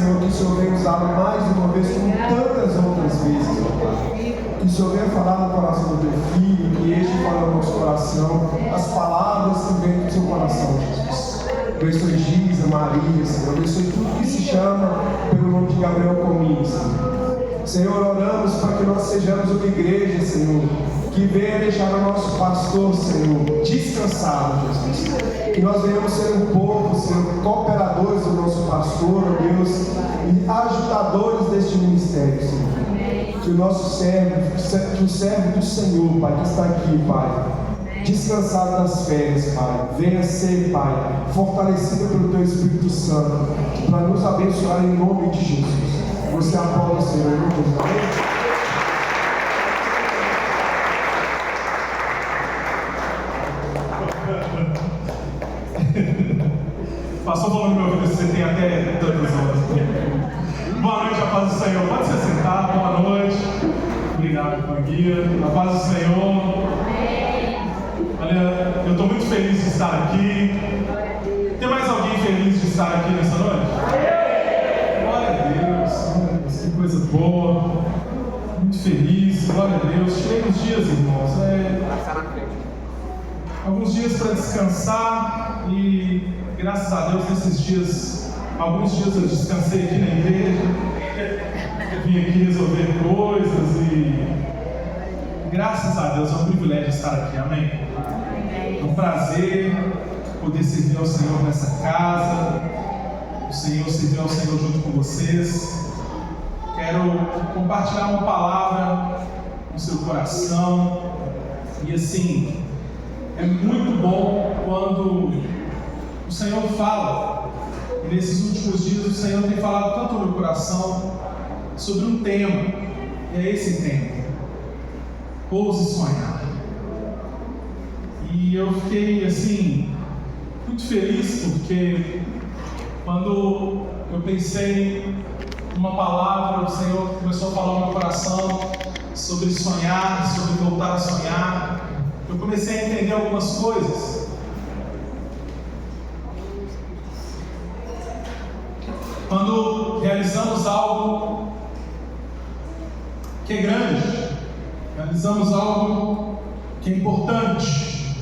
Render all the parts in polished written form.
Senhor, que o Senhor venha usá-lo mais uma vez, como tantas outras vezes, ó Pai. Que o Senhor venha falar no coração do teu filho, que este fale no nosso coração, as palavras que vêm do seu coração, Jesus. Abençoe Giza, Maria, Senhor. Abençoe tudo que se chama pelo nome de Gabriel Comini, Senhor. Senhor, oramos para que nós sejamos uma igreja, Senhor, que venha deixar o nosso pastor, Senhor, descansado, Jesus. Que nós venhamos ser um povo, Senhor, cooperadores do nosso pastor, ó Deus, e ajudadores deste ministério, Senhor. Que o nosso servo, que o servo do Senhor, Pai, que está aqui, Pai, descansado das férias, Pai, venha ser, Pai, fortalecido pelo Teu Espírito Santo, para nos abençoar em nome de Jesus. Você aplaude o Senhor, não amém? Pastor falando no meu ouvido, você tem até tantas horas. Boa noite, a paz do Senhor. Pode se sentar, boa noite. Obrigado pela guia. A paz do Senhor. Olha, eu estou muito feliz de estar aqui. Tem mais alguém feliz de estar aqui nessa noite? Glória a Deus, que coisa boa. Muito feliz, glória a Deus. Tirei uns dias, irmãos. Alguns dias para descansar e, graças a Deus, nesses dias, alguns dias eu descansei aqui na igreja. Eu vim aqui resolver coisas e, graças a Deus, é um privilégio estar aqui, amém? É um prazer poder servir ao Senhor nessa casa, o Senhor servir ao Senhor junto com vocês. Quero compartilhar uma palavra no seu coração e assim, é muito bom quando o Senhor fala. E nesses últimos dias o Senhor tem falado tanto no meu coração sobre um tema, e é esse tema: ouse sonhar. E eu fiquei assim muito feliz porque quando eu pensei numa palavra, o Senhor começou a falar no meu coração sobre sonhar, sobre voltar a sonhar. Eu comecei a entender algumas coisas. Quando realizamos algo que é grande, realizamos algo que é importante,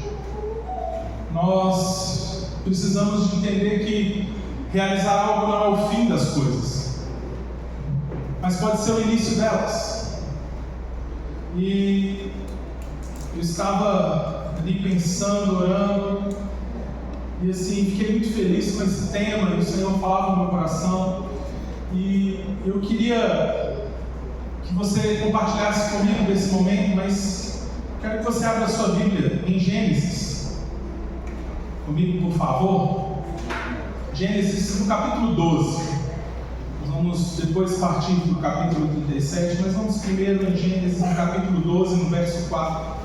nós precisamos de entender que realizar algo não é o fim das coisas, mas pode ser o início delas. E eu estava ali pensando, orando, e assim, fiquei muito feliz com esse tema, e o Senhor falava no meu coração, e eu queria que você compartilhasse comigo desse momento, mas quero que você abra a sua Bíblia em Gênesis, comigo, por favor. Gênesis, no capítulo 12. Nós vamos depois partir para o capítulo 37, mas vamos primeiro em Gênesis, no capítulo 12, no verso 4.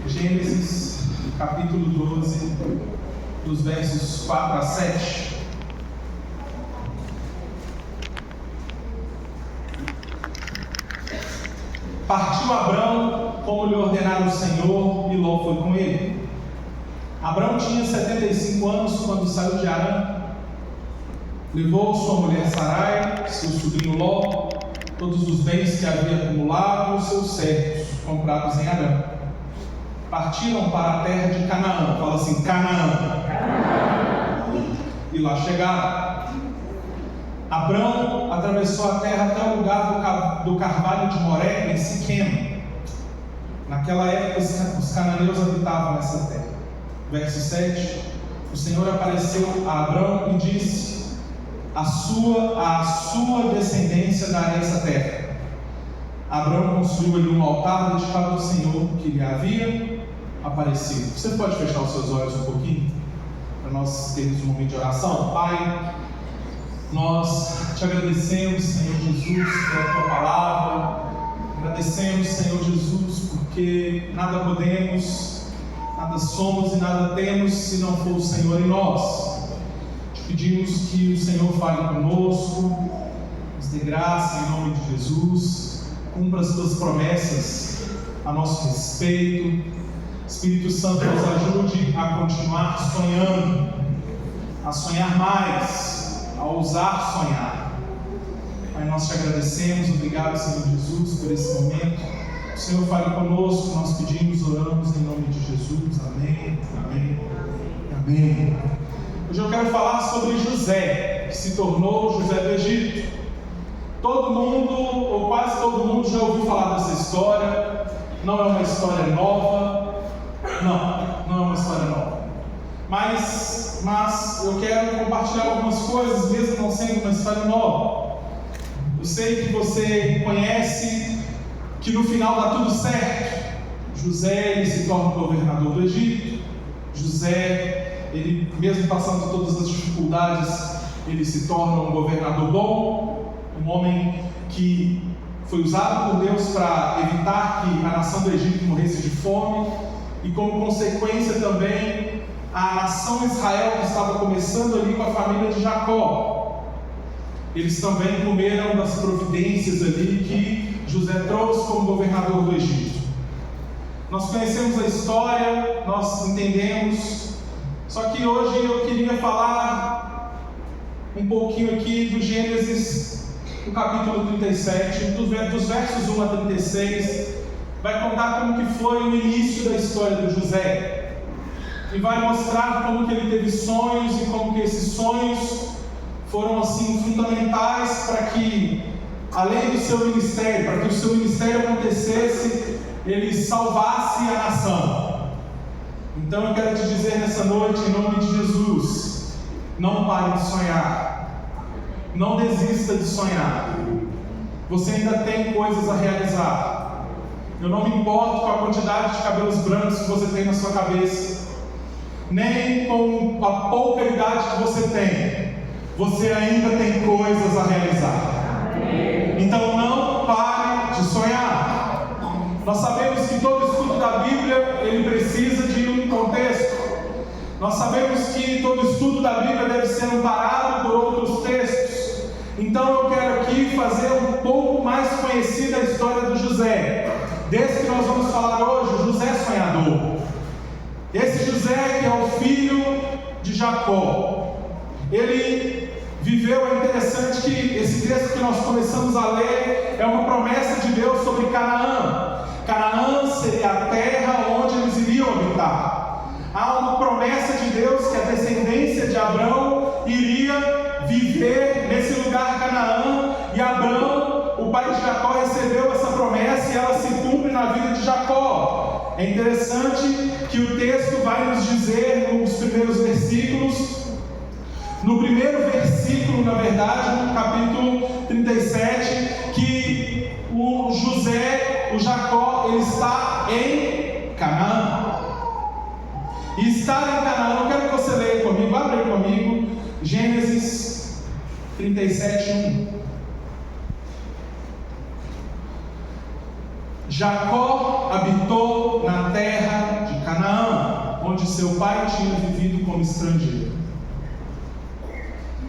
Gênesis, capítulo 12, dos versos 4 a 7. Partiu Abrão, como lhe ordenara o Senhor, e Ló foi com ele. Abrão tinha 75 anos quando saiu de Harã. Levou sua mulher Sarai, seu sobrinho Ló, todos os bens que havia acumulado, os seus servos, comprados em Harã. Partiram para a terra de Canaã. Fala assim, Canaã. E lá chegaram. Abrão atravessou a terra até o lugar do carvalho de Moré, em Siquém. Naquela época os cananeus habitavam nessa terra. Verso 7. O Senhor apareceu a Abrão e disse: à sua descendência darei essa terra. Abrão construiu ali um altar dedicado ao Senhor que lhe havia aparecido. Você pode fechar os seus olhos um pouquinho? Para nós termos um momento de oração. Pai, nós te agradecemos, Senhor Jesus, pela tua palavra. Agradecemos, Senhor Jesus, porque nada podemos, nada somos e nada temos se não for o Senhor em nós. Te pedimos que o Senhor fale conosco, nos dê graça em nome de Jesus, cumpra as tuas promessas a nosso respeito. Espírito Santo, nos ajude a continuar sonhando, a sonhar mais, a ousar sonhar. Pai, nós te agradecemos, obrigado, Senhor Jesus, por esse momento. O Senhor fale conosco, nós pedimos, oramos em nome de Jesus. Amém, amém, amém. Hoje eu quero falar sobre José, que se tornou José do Egito. Todo mundo, ou quase todo mundo, já ouviu falar dessa história. Não é uma história nova. Não é uma história nova. Mas eu quero compartilhar algumas coisas, mesmo não sendo uma história nova. Eu sei que você conhece que no final dá tudo certo. José, ele se torna governador do Egito. José, ele mesmo passando todas as dificuldades, ele se torna um governador bom, um homem que foi usado por Deus para evitar que a nação do Egito morresse de fome, e como consequência também a nação Israel, que estava começando ali com a família de Jacó, eles também comeram das providências ali que José trouxe como governador do Egito. Nós conhecemos a história, nós entendemos, só que hoje eu queria falar um pouquinho aqui do Gênesis, no capítulo 37, dos versos 1 a 36, vai contar como que foi o início da história do José, e vai mostrar como que ele teve sonhos, e como que esses sonhos foram assim fundamentais para que, além do seu ministério, para que o seu ministério acontecesse, ele salvasse a nação. Então eu quero te dizer nessa noite, em nome de Jesus, não pare de sonhar, não desista de sonhar. Você ainda tem coisas a realizar. Eu não me importo com a quantidade de cabelos brancos que você tem na sua cabeça, nem com a pouca idade que você tem. Você ainda tem coisas a realizar. Então não pare de sonhar. Nós sabemos que todo estudo da Bíblia, ele precisa de um contexto. Nós sabemos que todo estudo da Bíblia deve ser amparado por outros textos. Então eu quero aqui fazer um pouco mais conhecida a história do José. Desse que nós vamos falar hoje, o José sonhador. Esse José que é o filho de Jacó. Ele viveu, é interessante que esse texto que nós começamos a ler é uma promessa de Deus sobre Canaã. Canaã seria a terra onde eles iriam habitar. Há uma promessa de Deus que a descendência de Abrão iria viver nesse lugar Canaã, e Abrão, o pai de Jacó, recebeu essa promessa e ela se cumpre na vida de Jacó. É interessante que o texto vai nos dizer nos primeiros versículos, no primeiro versículo, na verdade, no capítulo 37, que o José, o Jacó, ele está em Canaã. E estar em Canaã, eu quero que você leia comigo, abre aí comigo, Gênesis 37, 1. Jacó habitou na terra de Canaã, onde seu pai tinha vivido como estrangeiro.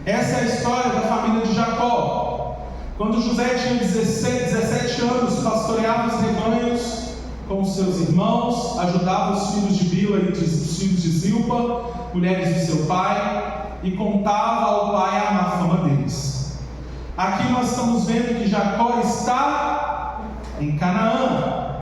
Essa é a história da família de Jacó. Quando José tinha 17 anos, pastoreava os rebanhos com os seus irmãos, ajudava os filhos de Bila e os filhos de Zilpa, mulheres de seu pai, e contava ao pai a má fama deles. Aqui nós estamos vendo que Jacó está em Canaã.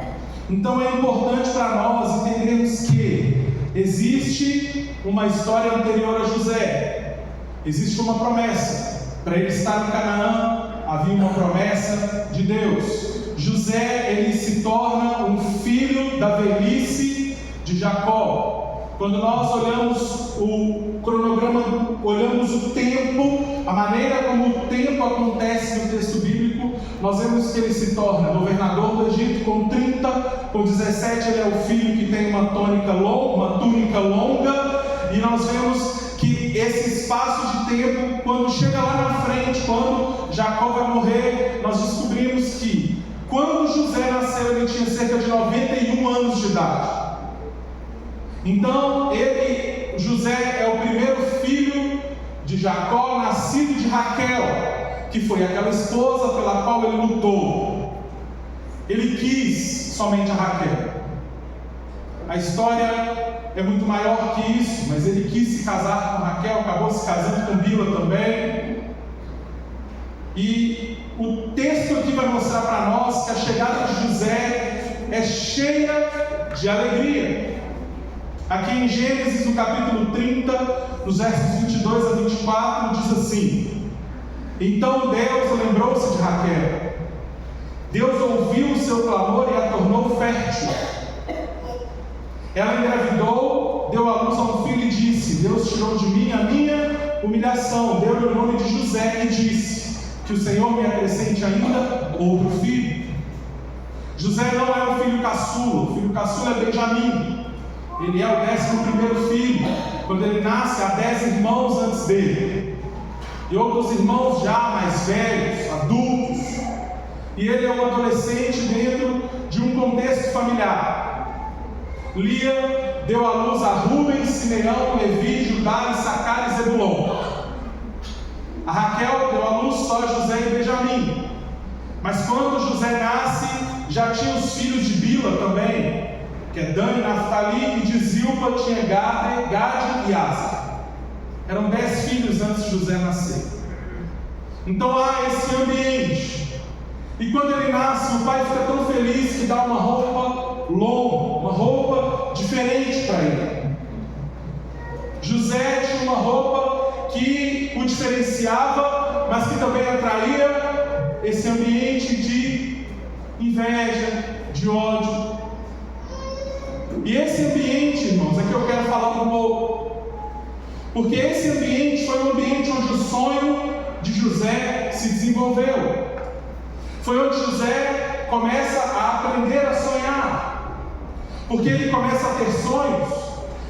Então é importante para nós entendermos que existe uma história anterior a José. Existe uma promessa. Para ele estar em Canaã, havia uma promessa de Deus. José, ele se torna um filho da velhice de Jacó. Quando nós olhamos o cronograma, olhamos o tempo, a maneira como o tempo acontece no texto bíblico, nós vemos que ele se torna governador do Egito com 30, com 17 ele é o filho que tem uma túnica longa, e nós vemos que esse espaço de tempo, quando chega lá na frente, quando Jacó vai morrer, nós descobrimos que quando José nasceu, ele tinha cerca de 91 anos de idade. Então, José é o primeiro filho de Jacó, nascido de Raquel, que foi aquela esposa pela qual ele lutou. Ele quis somente a Raquel. A história é muito maior que isso, mas ele quis se casar com Raquel, acabou se casando com Bila também. E o texto aqui vai mostrar para nós que a chegada de José é cheia de alegria. Aqui em Gênesis, no capítulo 30, nos versos 22 a 24, diz assim: Então Deus lembrou-se de Raquel. Deus ouviu o seu clamor e a tornou fértil. Ela engravidou, deu à luz a um filho e disse: Deus tirou de mim a minha humilhação. Deu-lhe o nome de José e disse: Que o Senhor me acrescente ainda outro filho. José não é o filho caçula, o filho caçula é Benjamim. Ele é o 11º filho. Quando ele nasce, há 10 irmãos antes dele, e outros irmãos já mais velhos, adultos, e ele é um adolescente dentro de um contexto familiar. Lia deu à luz a Rubem, Simeão, Levi, Judá, Issacar e Zebulon. A Raquel deu à luz só José e Benjamim. Mas quando José nasce, já tinha os filhos de Bila também, que é Dan, Naftali, e de Zilpa tinha Gade e Aser. Eram 10 filhos antes de José nascer. Então há esse ambiente. E quando ele nasce, o pai fica tão feliz que dá uma roupa longa, uma roupa diferente para ele. José tinha uma roupa que o diferenciava, mas que também atraía esse ambiente de inveja, de ódio. E esse ambiente, irmãos, é que eu quero falar um pouco. Porque esse ambiente foi o ambiente onde o sonho de José se desenvolveu. Foi onde José começa a aprender a sonhar. Porque ele começa a ter sonhos.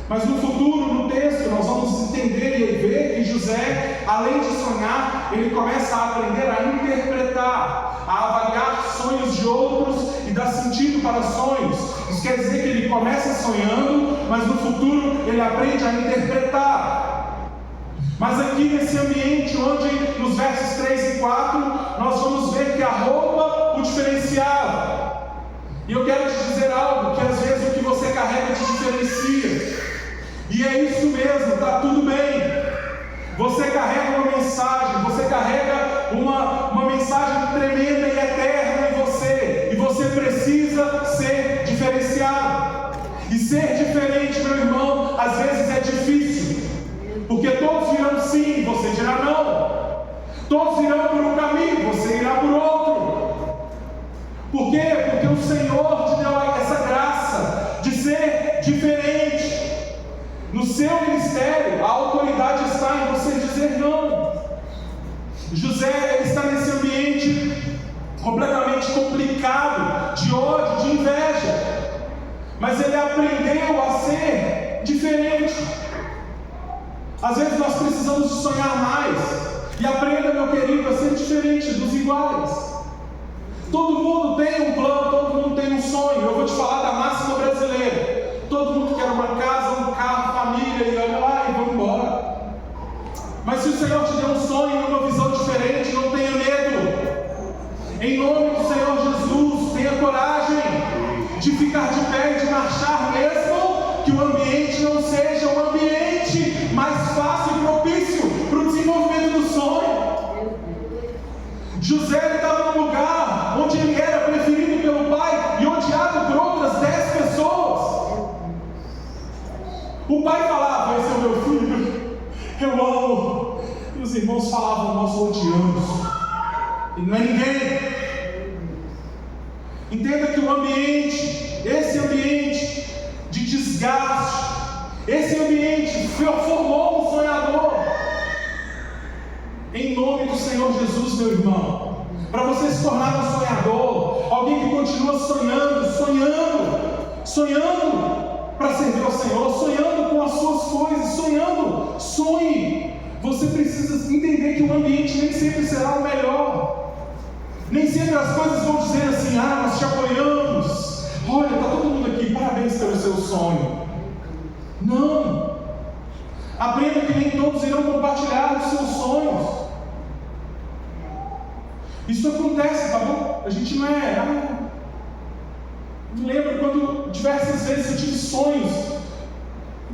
Mas no futuro, no texto, nós vamos entender e ver que José, além de sonhar, ele começa a aprender a interpretar, a avaliar sonhos de outros e dar sentido para sonhos. Isso quer dizer que ele começa sonhando, mas no futuro ele aprende a interpretar. Mas aqui nesse ambiente, onde nos versos 3 e 4, nós vamos ver que a roupa o diferenciava. E eu quero te dizer algo, que às vezes o que você carrega te diferencia. E é isso mesmo, está tudo bem. Você carrega uma mensagem, você carrega uma mensagem tremenda e eterna em você. E você precisa ser diferenciado. E ser diferente, meu irmão, às vezes é difícil. Porque todos dirão sim, você dirá não. Todos irão por um caminho, você irá por outro. Por quê? Porque o Senhor te deu essa graça de ser diferente. No seu ministério, a autoridade está em você dizer não. José, ele está nesse ambiente completamente complicado, de ódio, de inveja. Mas ele aprendeu a ser diferente. Às vezes nós precisamos de sonhar mais. E aprenda, meu querido, a ser diferente dos iguais. Todo mundo tem um plano, todo mundo tem um sonho. Eu vou te falar da máxima brasileira. Todo mundo quer uma casa, um carro, família, e olha lá e vamos embora. Mas se o Senhor te deu um sonho e uma visão diferente, não tenha medo. Em nome do Senhor Jesus, tenha coragem de ficar de pé e de marchar, mesmo que o ambiente não seja um ambiente mais fácil e propício para o desenvolvimento do sonho. José estava num lugar onde ele era preferido pelo pai e odiado por outras 10 pessoas. O pai falava: esse é o meu filho, eu amo. E os irmãos falavam: nós o odiamos. E não é ninguém. Entenda que o ambiente, esse ambiente de desgaste, esse ambiente formou um sonhador. Em nome do Senhor Jesus, meu irmão, para você se tornar um sonhador, alguém que continua sonhando para servir ao Senhor, sonhando com as suas coisas, sonhe. Você precisa entender que o ambiente nem sempre será o melhor. Nem sempre as coisas vão dizer assim: ah, nós te apoiamos, olha, está todo mundo aqui, parabéns pelo seu sonho. Não. Aprenda que nem todos irão compartilhar os seus sonhos. Isso acontece, tá bom? A gente não é... me lembro quando diversas vezes eu tive sonhos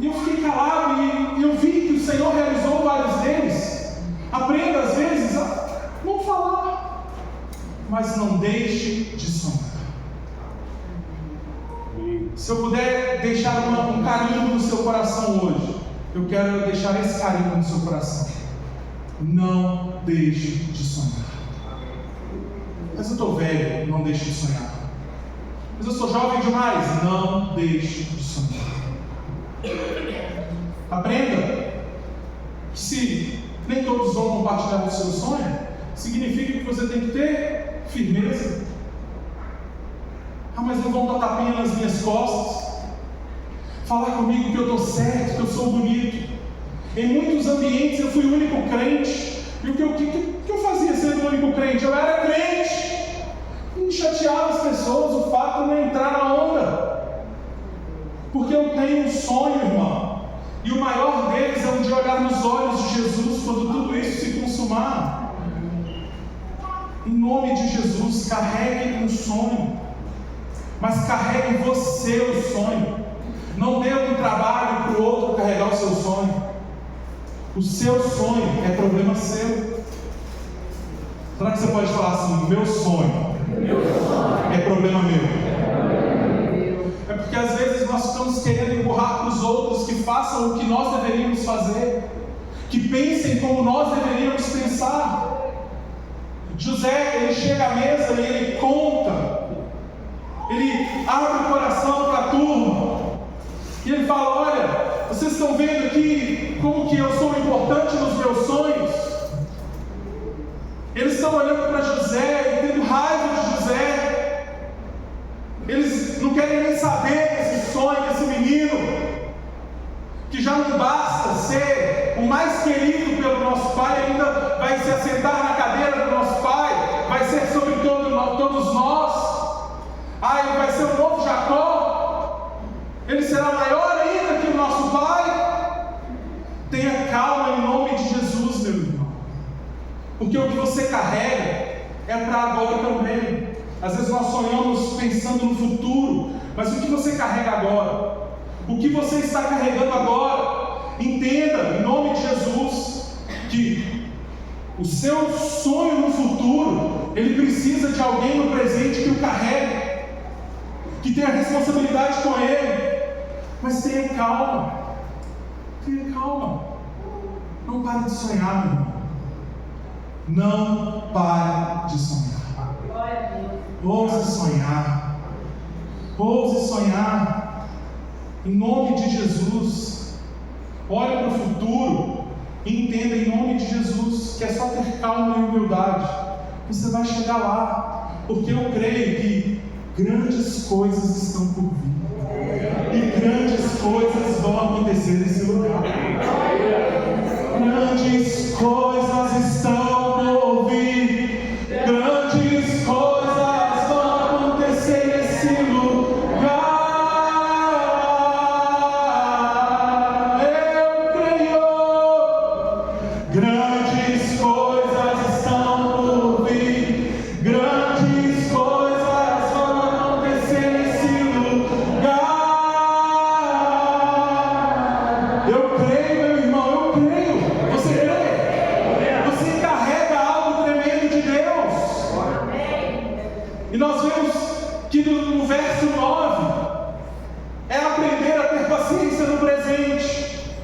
e eu fiquei calado e eu vi que o Senhor realizou vários deles. Aprenda às vezes a não falar. mas não deixe de sonhar. Se eu puder deixar um carinho no seu coração hoje, eu quero deixar esse carinho no seu coração. Não deixe de sonhar. Mas eu estou velho, não deixe de sonhar. Mas eu sou jovem demais, não deixe de sonhar. Aprenda que se nem todos vão compartilhar o seu sonho, significa que você tem que ter firmeza. Mas não vão dar tapinha nas minhas costas, falar comigo que eu estou certo, que eu sou bonito. Em muitos ambientes eu fui o único crente. E o que eu fazia sendo o único crente? Eu era crente. E chateava as pessoas o fato de não entrar na onda. Porque eu tenho um sonho, irmão. E o maior deles é um dia olhar nos olhos de Jesus quando tudo isso se consumar. Em nome de Jesus, carregue um sonho. Mas carregue em você o sonho. Não dê um trabalho para o outro carregar o seu sonho. O seu sonho é problema seu. Será que você pode falar assim: meu sonho é problema meu? É porque às vezes nós estamos querendo empurrar para os outros que façam o que nós deveríamos fazer, que pensem como nós deveríamos pensar. José, ele chega à mesa e ele conta, ele abre o coração para a turma e ele fala: olha, vocês estão vendo aqui como que eu sou importante nos meus sonhos? Eles estão olhando para José e tendo raiva de José. Eles não querem nem saber desse sonho, desse menino, que já não basta ser o mais querido pelo nosso Pai, ainda vai se assentar na cadeira do nosso Pai, vai ser sobre todos nós. Ele vai ser o novo Jacó, ele será maior ainda que o nosso Pai. Tenha calma em nome de Jesus, meu irmão, porque o que você carrega é para agora também. Às vezes nós sonhamos pensando no futuro, mas o que você carrega agora? O que você está carregando agora? Entenda, em nome de Jesus, que o seu sonho no futuro, ele precisa de alguém no presente que o carregue, que tenha responsabilidade com ele. Mas tenha calma. Tenha calma. Não pare de sonhar, meu irmão. Não pare de sonhar. Ouse sonhar. Ouse sonhar. Em nome de Jesus. Olhe para o futuro e entenda em nome de Jesus que é só ter calma e humildade. Você vai chegar lá. Porque eu creio que grandes coisas estão por vir. E grandes coisas vão acontecer nesse lugar. Grandes coisas estão por vir. Grandes coisas vão acontecer nesse lugar. Eu creio. Grandes coisas estão por vir. Grandes coisas vão acontecer nesse lugar. Eu creio, meu irmão, eu creio. Você crê? Você carrega algo tremendo de Deus. E nós vemos que no verso 9 é aprender a ter paciência no presente.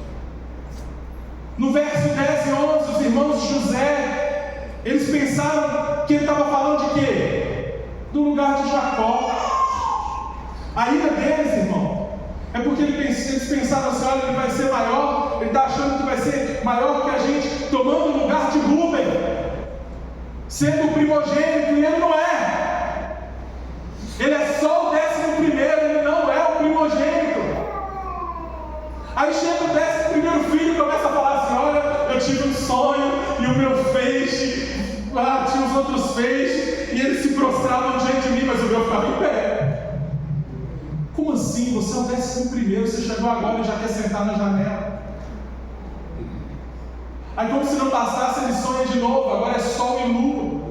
No verso 10 e 11, os irmãos de José, eles pensaram que ele estava falando de quê? Do lugar de Jacó. A ira deles, irmão, é porque eles pensaram assim: olha, ele vai ser maior, ele está achando que vai ser maior que a gente, tomando o lugar de Rúben, sendo o primogênito, e ele não é. Ele é só o 11º, ele não é o primogênito. Aí chega o 11º filho e começa a falar assim: olha, eu tive um sonho e o meu feixe, tinha os outros feixes, e eles se prostravam diante de mim, mas o meu ficava em pé. Como assim? Você é o 11º, você chegou agora e já quer sentar na janela. Aí, como se não bastasse, ele sonha de novo. Agora é sol e lua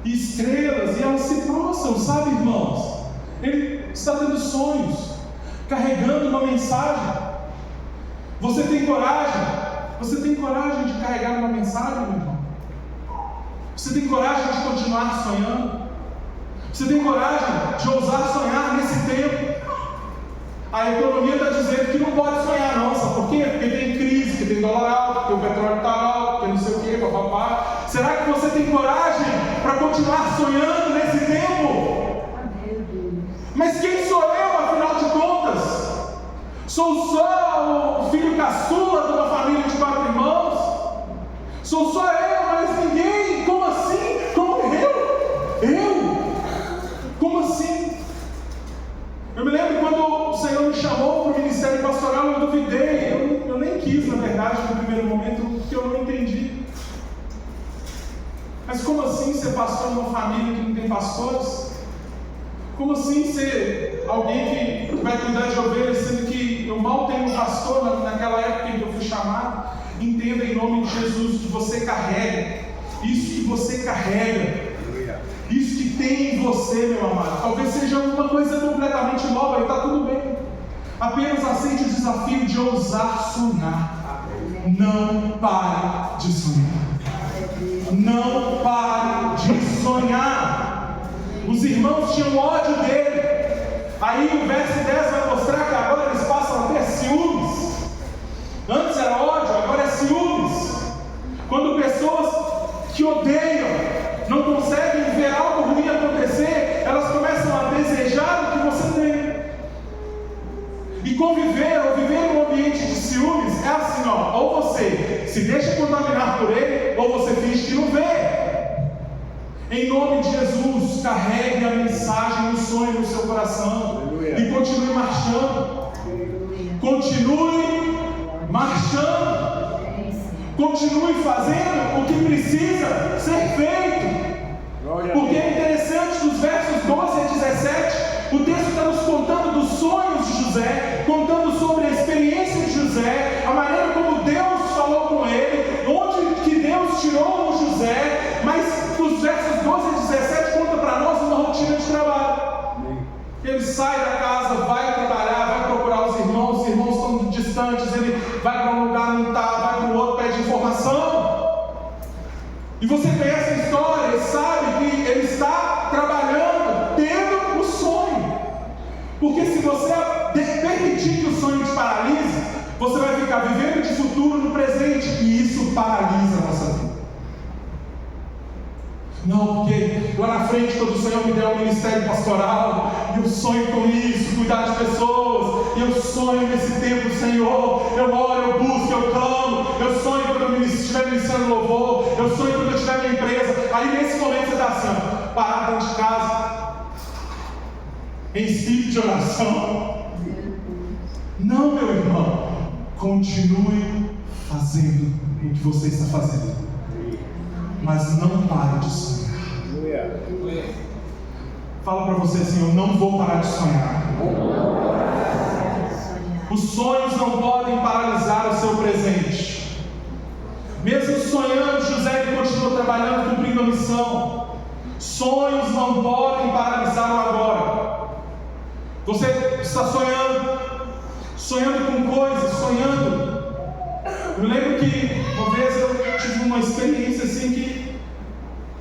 e estrelas, e elas se prostram, sabe, irmãos? Ele está tendo sonhos, carregando uma mensagem. Você tem coragem? Você tem coragem de carregar uma mensagem, meu irmão? Você tem coragem de continuar sonhando? Você tem coragem de ousar sonhar nesse tempo? A economia está dizendo que não pode sonhar não, sabe por quê? Porque tem crise, porque tem dólar alto, porque o petróleo está alto, porque não sei o quê, papapá. Será que você tem coragem para continuar sonhando nesse tempo? Mas quem sou eu, afinal de contas? Sou só o filho caçula de uma família de 4 irmãos? Sou só eu, mas ninguém? Como assim? Como eu? Eu? Como assim? Eu me lembro quando o Senhor me chamou para o ministério pastoral, eu duvidei, eu nem quis, na verdade, no primeiro momento, porque eu não entendi. Mas como assim ser pastor numa família que não tem pastores? Como assim ser alguém que vai cuidar de ovelhas, sendo que eu mal tenho um pastor naquela época em que eu fui chamado? Entenda em nome de Jesus que você carrega, isso que você carrega, isso que tem em você, meu amado. Talvez seja uma coisa completamente nova e está tudo bem. Apenas aceite o desafio de ousar sonhar. Não pare de sonhar. Não pare de sonhar. Os irmãos tinham ódio dele. Aí o verso 10 vai mostrar que agora eles passam a ter ciúmes. Antes era ódio, agora é ciúmes. Quando pessoas que odeiam não conseguem ver algo ruim acontecer, elas começam a desejar o que você tem. E conviver ou viver em um ambiente de ciúmes é assim, ó, ou você se deixa contaminar por ele, ou você finge que não vê. Em nome de Jesus, carregue a mensagem, o sonho no seu coração. Aleluia. E continue marchando. Aleluia. Continue marchando. Continue fazendo o que precisa ser feito. Porque é interessante, dos versos 12 a 17, o texto está nos contando dos sonhos de José, contando sobre a experiência de José, a maneira como Deus falou com ele, onde que Deus tirou o José. Mas os versos 12 a 17 conta para nós uma rotina de trabalho. Ele sai da casa, vai trabalhar, vai procurar os irmãos estão distantes, ele vai para um lugar, não está, vai para o outro, pede informação. E você conhece a história e sabe que ele está trabalhando, tendo o sonho. Porque se você permitir que o sonho te paralise, você vai ficar vivendo de futuro no presente, e isso paralisa a nossa vida. Não, porque lá na frente, quando o Senhor me der um ministério pastoral, eu sonho com isso, cuidar de pessoas, e eu sonho nesse tempo, Senhor, eu oro, eu busco, eu clamo, eu sonho quando eu estiver ministrando louvor, eu sonho quando eu estiver na empresa. Aí nesse momento você está assim, parado dentro de casa, em espírito de oração. Não, meu irmão, continue fazendo o que você está fazendo, mas não pare de sonhar. Fala para você assim, eu não vou parar de sonhar. Os sonhos não podem paralisar o seu presente. Mesmo sonhando, José ele continuou trabalhando, cumprindo a missão. Sonhos não podem paralisar o agora. Você está sonhando com coisas, sonhando. Eu lembro que uma vez eu tive uma experiência assim que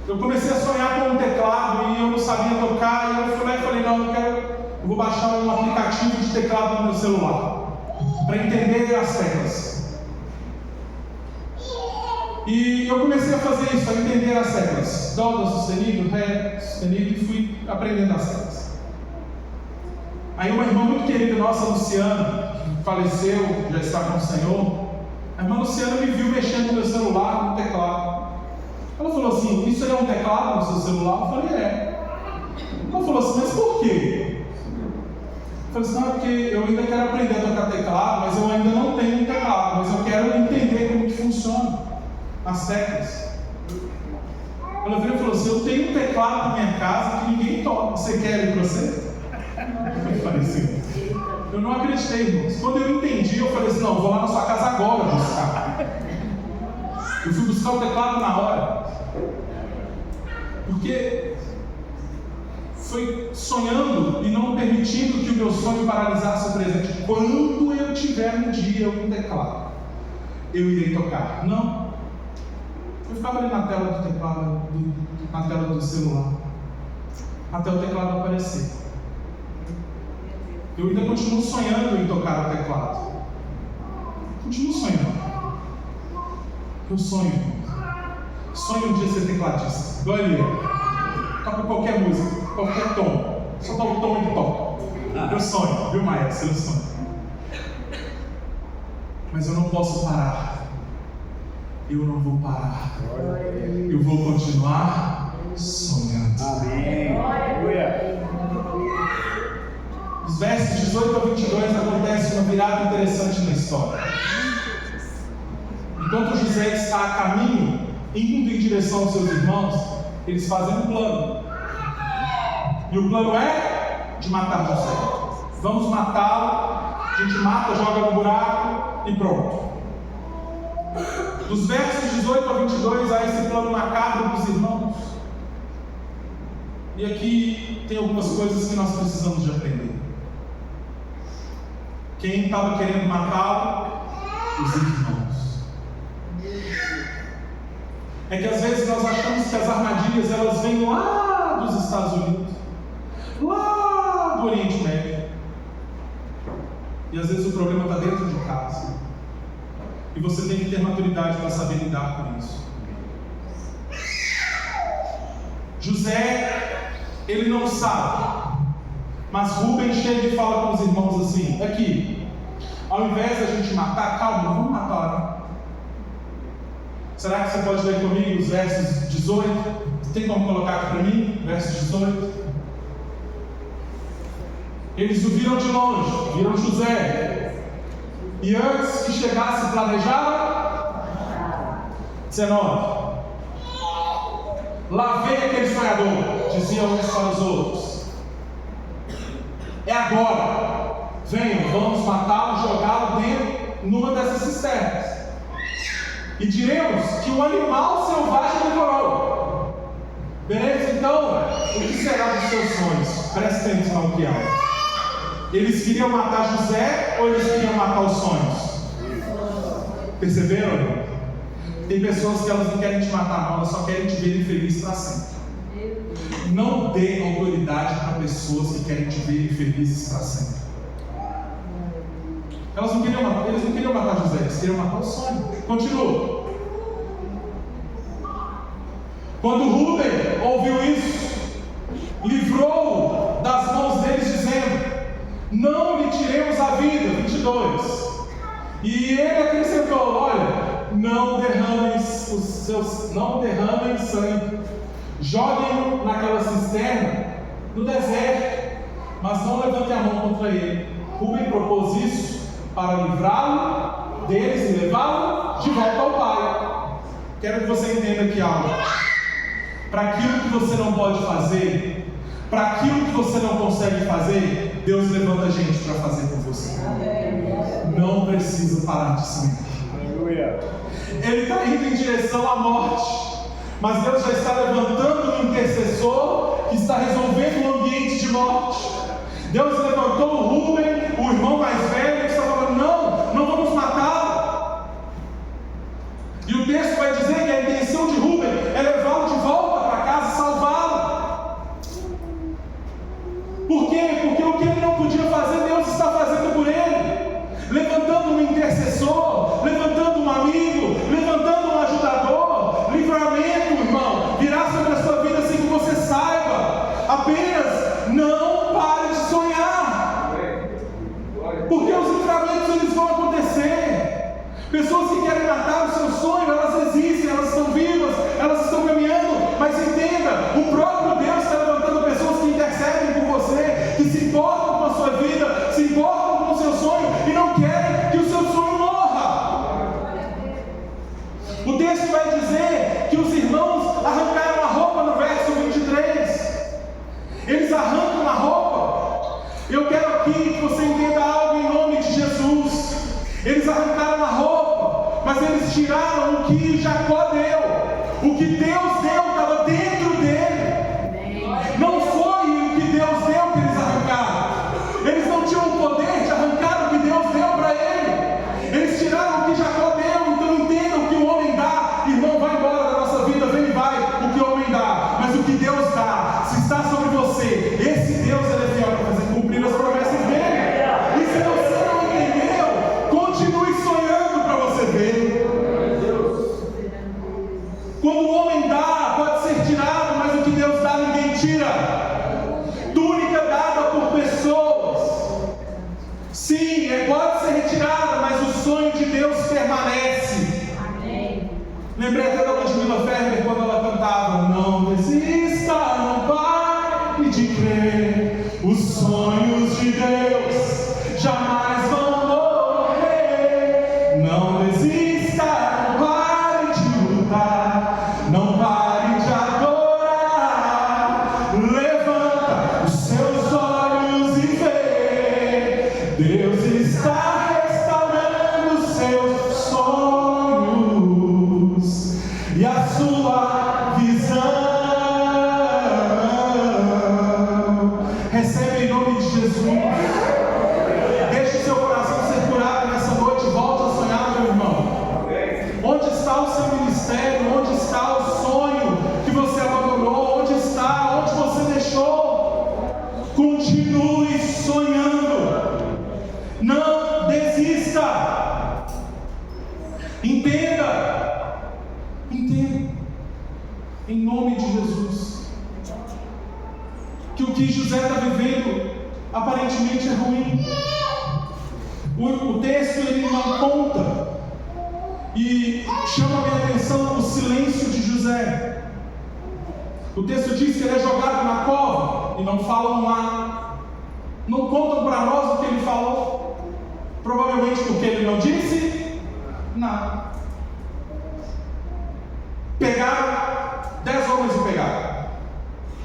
eu comecei a sonhar com um teclado e eu não sabia tocar, e eu fui lá e falei, não, eu vou baixar um aplicativo de teclado no meu celular para entender as teclas. E eu comecei a fazer isso, a entender as teclas. Dó, sustenido, ré, sustenido, e fui aprendendo as teclas. Aí uma irmã muito querida nossa, Luciana, que faleceu, já está com o Senhor, a irmã Luciana me viu mexendo no meu celular, no teclado. Ela falou assim, isso aí é um teclado no seu celular? Eu falei, é. Ela falou assim, mas por quê? Eu falei assim, não, porque eu ainda quero aprender a tocar teclado, mas eu ainda não tenho um teclado, mas eu quero entender como que funciona as teclas. Ela virou e falou assim, eu tenho um teclado na minha casa que ninguém toca, você quer ir para você? Eu falei assim, eu não acreditei, irmãos. Quando eu entendi, eu falei assim, não, vou lá na sua casa agora buscar. Eu fui buscar o teclado na hora. Porque foi sonhando e não permitindo que o meu sonho paralisasse o presente. Quando eu tiver um dia um teclado, eu irei tocar. Não. Eu ficava ali na tela do teclado, na tela do celular, até o teclado aparecer. Eu ainda continuo sonhando em tocar o teclado. Continuo sonhando. Eu sonho. Sonho um dia ser tecladista. Igual ele é. Toca qualquer música, qualquer tom. Só dá o tom e ele toca. Eu sonho, viu, Maestro? Eu sonho. Mas eu não posso parar. Eu não vou parar. Eu vou continuar sonhando. Amém. Os versos 18 a 22 acontece uma virada interessante na história. Enquanto José está a caminho, indo em direção aos seus irmãos, eles fazem um plano. E o plano é de matar José. Vamos matá-lo, a gente mata, joga no buraco e pronto. Dos versos 18 a 22 há esse plano macabro dos irmãos. E aqui tem algumas coisas que nós precisamos de aprender. Quem estava querendo matá-lo? Os irmãos. É que às vezes nós achamos que as armadilhas elas vêm lá dos Estados Unidos, lá do Oriente Médio. E às vezes o problema está dentro de casa. E você tem que ter maturidade para saber lidar com isso. José, ele não sabe. Mas Rubem chega e fala com os irmãos assim: aqui, ao invés da gente matar, calma, não vamos matar. Será que você pode ler comigo os versos 18? Tem como colocar aqui para mim? Versos 18. Eles o viram de longe, viram José. E antes que chegasse planejaram? 19. Lá vem aquele sonhador, diziam uns para os outros. É agora. Venham, vamos matá-lo, jogá-lo dentro numa dessas cisternas. E diremos que um animal selvagem devorou. Veremos então o que será dos seus sonhos. Preste atenção no que há. Eles queriam matar José ou eles queriam matar os sonhos? Perceberam? Tem pessoas que elas não querem te matar, não, elas só querem te ver infeliz para sempre. Não dê autoridade para pessoas que querem te ver infelizes para sempre. Eles não queriam matar José, eles queriam matar o sonho. Continua. Quando Rubem ouviu isso, livrou-o das mãos deles, dizendo: não lhe tiremos a vida. 22. E ele acrescentou: olha, não derramem sangue, joguem-no naquela cisterna no deserto, mas não levantem a mão contra ele. Rubem propôs isso para livrá-lo deles e levá-lo de volta ao pai. Quero que você entenda aqui algo. Para aquilo que você não pode fazer, para aquilo que você não consegue fazer, Deus levanta gente para fazer por você. Não precisa parar de sonhar. Ele está indo em direção à morte, mas Deus já está levantando um intercessor que está resolvendo um ambiente de morte. Deus levantou o Rubem, o irmão mais velho, que está falando: não vamos matá-lo. E o texto vai dizer que a intenção de Rubem é levá-lo de volta para casa e salvá-lo. Por quê? Porque o que ele não podia fazer, Deus está fazendo por ele. Levantando um intercessor, levantando um amigo, levantando um ajudador. Livramento, irmão, virá sobre a sua vida sem que você saiba. Apenas não pare de sonhar, porque os livramentos eles vão acontecer. Pessoas que querem matar o seu sonho, elas existem, elas estão vivas, elas estão caminhando. Mas entenda, o próprio Deus está levantando pessoas que intercedem por você, que se importam com a sua vida, se importam com o seu sonho e não querem que o seu sonho morra. O texto vai dizer que os irmãos arrancaram a roupa no verso 23. Eles arrancam a roupa. Eu quero aqui que você entenda algo em nome de Jesus. Eles arrancaram a roupa, mas eles tiraram o que Jacó deu. O que Deus deu estava dentro dele. Não foi o que Deus deu que eles arrancaram. Eles não tinham o poder de arrancar o que Deus deu para ele. Eles tiraram o que Jacó deu. Então entendam que o homem dá, irmão, vai embora da nossa vai o que o homem dá, mas o que Deus dá, se está sobre você, esse Deus ele é fiel para fazer cumprir as promessas dele. E se você não entendeu, continue sonhando para você ver. Quando o homem dá, pode ser tirado, mas o que Deus dá, ninguém tira. Túnica dada por pessoas, sim, pode ser retirada, mas o sonho de Deus permanece. Amém. Lembrei até da Ludmila Ferber quando ela cantava: não desista, não pare de crer, os sonhos de Deus jamais vão morrer. Não desista, não pare de lutar, não pare de adorar. Levanta os seus olhos e vê, Deus está restaurando os seus sonhos e a sua visão. Recebe em nome de Jesus. Deixe o seu coração ser curado nessa noite. Volte a sonhar, meu irmão. Onde está o seu ministério? Onde está o sonho que você abandonou? Onde está? Onde você deixou? Continue sonhando. Não desista. Entenda. Entenda. Em nome de Jesus. Que o que José está vivendo aparentemente é ruim. O texto ele não conta e chama a minha atenção o silêncio de José. O texto diz que ele é jogado na cova e não falam lá. Não contam para nós o que ele falou. Provavelmente porque ele não disse nada. Pegaram 10 homens e pegaram.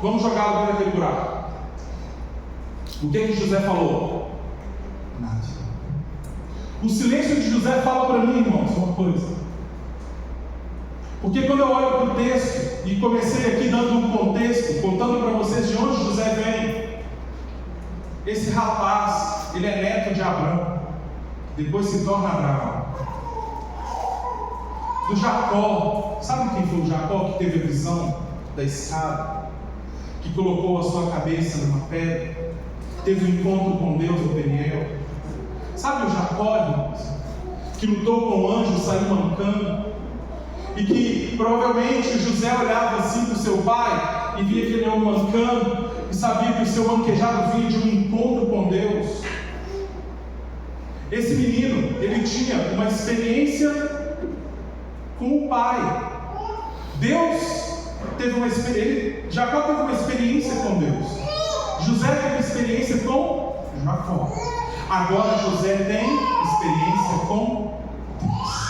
Vamos jogá-lo dentro daquele buraco. O que José falou? Nada. O silêncio de José fala para mim, irmãos, uma coisa. Porque quando eu olho para o texto e comecei aqui dando um contexto, contando para vocês de onde José vem. Esse rapaz, ele é neto de Abraão, depois se torna Abraão. Do Jacó, sabe quem foi o Jacó que teve a visão da escada? Que colocou a sua cabeça numa pedra, teve um encontro com Deus no Peniel. Sabe o Jacó, irmãos, que lutou com o anjo, saiu mancando, e que provavelmente José olhava assim para o seu pai e via aquele homem mancando e sabia que o seu manquejado vinha de um encontro com Deus. Esse menino, ele tinha uma experiência com o pai. Jacó teve uma experiência com Deus. José teve experiência com Jacó. Agora José tem experiência com Deus.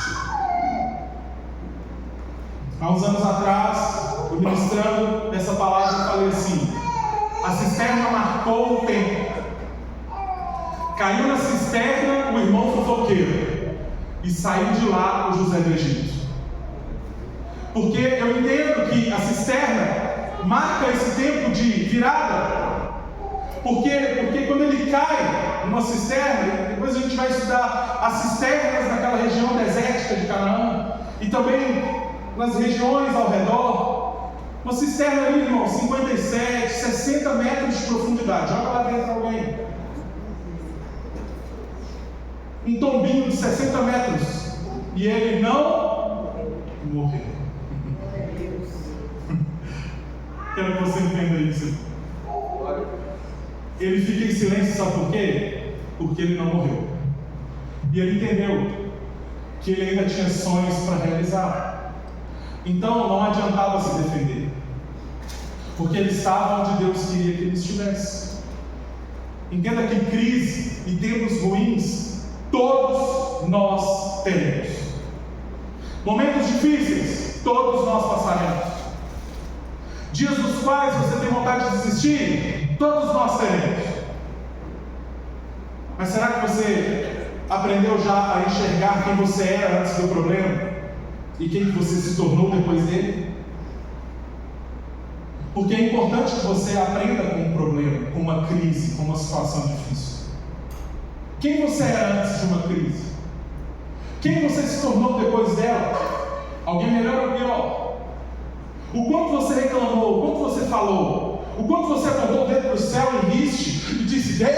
Há uns anos atrás, eu ministrando essa palavra, eu falei assim: a cisterna marcou o tempo. Caiu na cisterna o irmão fofoqueiro e saiu de lá o José do Egito. Porque eu entendo que a cisterna marca esse tempo de virada. Porque quando ele cai numa cisterna, depois a gente vai estudar as cisternas naquela região desértica de Canaã e também nas regiões ao redor. Uma cisterna ali, irmão, 57, 60 metros de profundidade. Joga lá dentro alguém. Um tombinho de 60 metros. E ele não morreu. Quero que você entenda isso. Ele fica em silêncio, sabe por quê? Porque ele não morreu. E ele entendeu que ele ainda tinha sonhos para realizar. Então não adiantava se defender, porque ele estava onde Deus queria que ele estivesse. Entenda que crise e tempos ruins todos nós teremos. Momentos difíceis todos nós passaremos. Dias dos quais você tem vontade de desistir, todos nós teremos. Mas será que você aprendeu já a enxergar quem você era antes do problema? E quem que você se tornou depois dele? Porque é importante que você aprenda com um problema, com uma crise, com uma situação difícil. Quem você era antes de uma crise? Quem você se tornou depois dela? Alguém melhor ou pior? O quanto você reclamou, o quanto você falou, o quanto você apontou o dedo para o céu em riste e disse: Deus!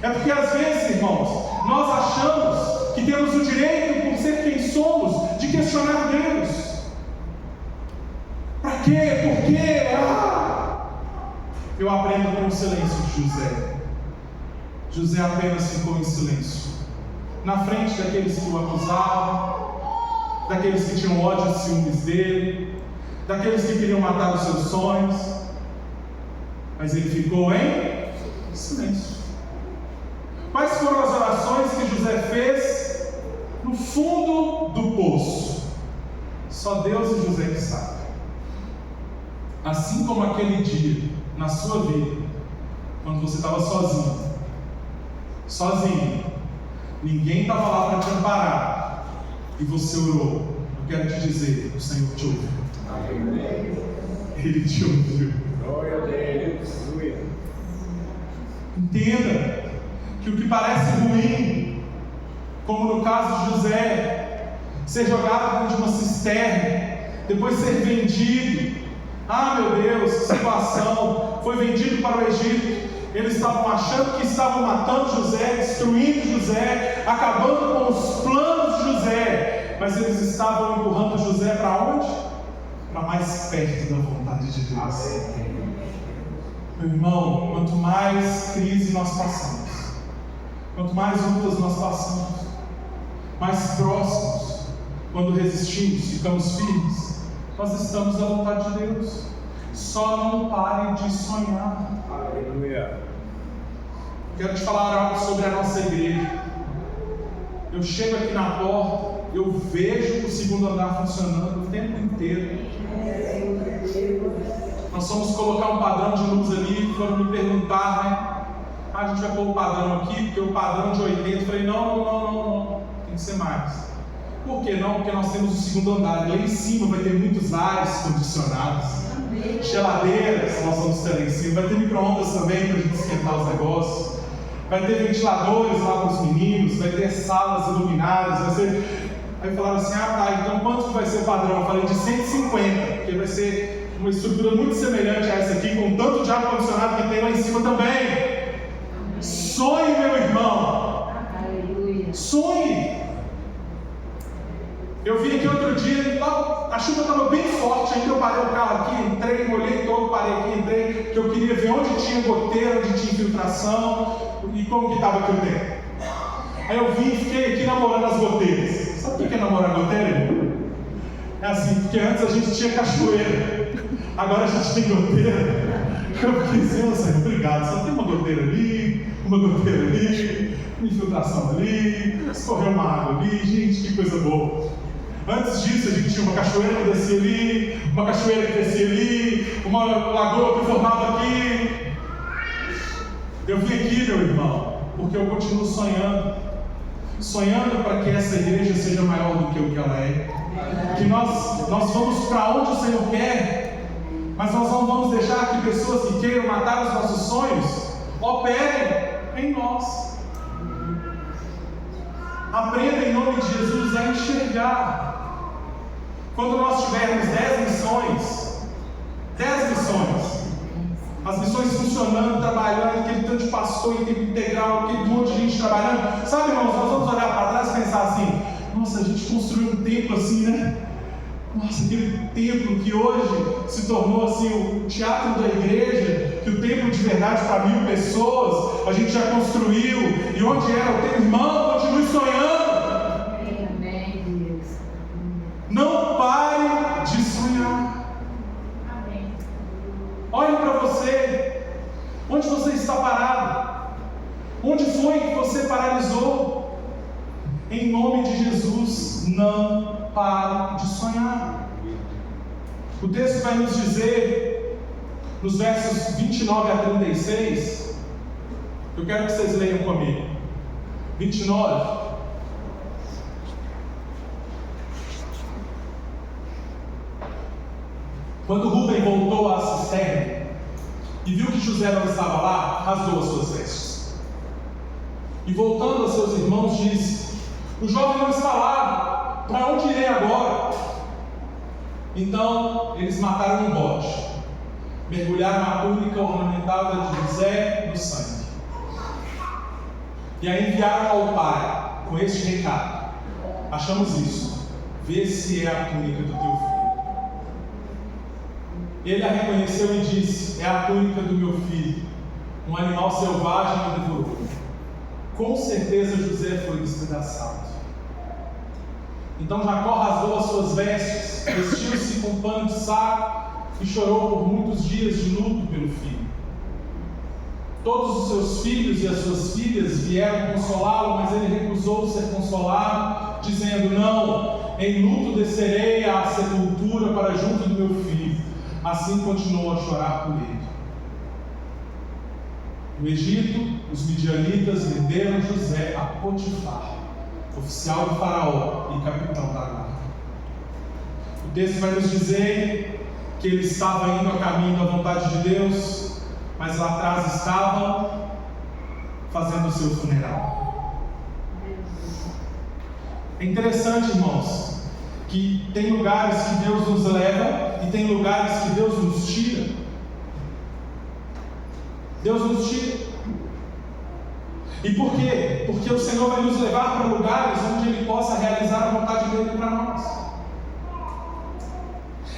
É porque às vezes, irmãos, nós achamos que temos o direito, por ser quem somos, de questionar Deus. Para quê? Por quê? Eu aprendo com o silêncio de José. José apenas ficou em silêncio, na frente daqueles que o acusavam, daqueles que tinham ódio e ciúmes dele, daqueles que queriam matar os seus sonhos, mas ele ficou em silêncio. Quais foram as orações que José fez no fundo do poço? Só Deus e José que sabem. Assim como aquele dia na sua vida, quando você estava sozinho, ninguém estava lá para te amparar, e você orou, eu quero te dizer, o Senhor te ouviu. Ele te ouviu. Glória a Deus. Entenda que o que parece ruim, como no caso de José, ser jogado dentro de uma cisterna, depois ser vendido. Meu Deus, que situação! Foi vendido para o Egito. Eles estavam achando que estavam matando José, destruindo José, acabando com os planos de José, mas eles estavam empurrando José para onde? Para mais perto da vontade de Deus. Meu irmão, quanto mais crise nós passamos, quanto mais lutas nós passamos, mais próximos, quando resistimos, ficamos firmes, nós estamos à vontade de Deus. Só não pare de sonhar. Aleluia. Quero te falar algo sobre a nossa igreja. Eu chego aqui na porta, eu vejo o segundo andar funcionando o tempo inteiro. Nós fomos colocar um padrão de luz ali, foram me perguntar, né? A gente vai pôr o padrão aqui, porque o padrão de 80, eu falei, não, tem que ser mais. Por que não? Porque nós temos o segundo andar, e lá em cima vai ter muitos ares condicionados, geladeiras nós vamos ter lá em cima, vai ter micro-ondas também para a gente esquentar os negócios, vai ter ventiladores lá para os meninos, vai ter salas iluminadas, vai ser... Aí falaram assim, então quanto que vai ser o padrão? Eu falei de 150, porque vai ser uma estrutura muito semelhante a essa aqui, com tanto de ar-condicionado que tem lá em cima também. Sonhe, meu irmão. Sonhe. Eu vim aqui outro dia, a chuva estava bem forte, ainda eu parei o carro aqui, entrei, molhei todo, parei aqui, entrei, porque eu queria ver onde tinha goteira, onde tinha infiltração e como que estava aqui o tempo. Aí eu vim e fiquei aqui namorando as goteiras. Sabe o que é namorar goteira? É assim, porque antes a gente tinha cachoeira, agora a gente tem goteira. Eu fiquei assim, obrigado, só tem uma goteira ali, uma infiltração ali, escorreu uma água ali, gente, que coisa boa. Antes disso a gente tinha uma cachoeira que descia ali, uma cachoeira que descia ali, uma lagoa que formava aqui. Eu vim aqui, meu irmão, porque eu continuo sonhando para que essa igreja seja maior do que o que ela é, que nós vamos para onde o Senhor quer, mas nós não vamos deixar que pessoas que queiram matar os nossos sonhos operem em nós. Aprenda em nome de Jesus a enxergar. Quando nós tivermos 10 missões, as missões funcionando, trabalhando, aquele tanto de pastor em tempo integral, aquele monte de gente trabalhando, sabe, irmãos, nós vamos olhar para trás e pensar assim, nossa, a gente construiu um templo assim, né? Nossa, aquele templo que hoje se tornou assim o teatro da igreja, que o templo de verdade para 1000 pessoas, a gente já construiu, e onde era o templo, irmão, continue sonhando. Não pare de sonhar. Olhe para você. Onde você está parado? Onde foi que você paralisou? Em nome de Jesus, não pare de sonhar. O texto vai nos dizer, nos versos 29 a 36, eu quero que vocês leiam comigo. 29. Quando Rúben voltou à cisterna e viu que José não estava lá, rasgou as suas vestes. E voltando a seus irmãos, disse: o jovem não está lá, para onde irei agora? Então eles mataram um bode, mergulharam a túnica ornamentada de José no sangue, e aí enviaram ao pai com este recado: achamos isso, vê se é a túnica do teu filho. Ele a reconheceu e disse: é a túnica do meu filho, um animal selvagem o devorou. Com certeza José foi despedaçado. Então Jacó rasgou as suas vestes, vestiu-se com pano de saco e chorou por muitos dias de luto pelo filho. Todos os seus filhos e as suas filhas vieram consolá-lo, mas ele recusou ser consolado, dizendo: não, em luto descerei à sepultura para junto do meu filho. Assim continuou a chorar por ele. No Egito, os midianitas venderam José a Potifar, oficial do faraó e capitão da guarda. O texto vai nos dizer que ele estava indo a caminho da vontade de Deus, mas lá atrás estavam fazendo o seu funeral. É interessante, irmãos, que tem lugares que Deus nos leva e tem lugares que Deus nos tira. Deus nos tira. E por quê? Porque o Senhor vai nos levar para lugares onde Ele possa realizar a vontade dEle para nós.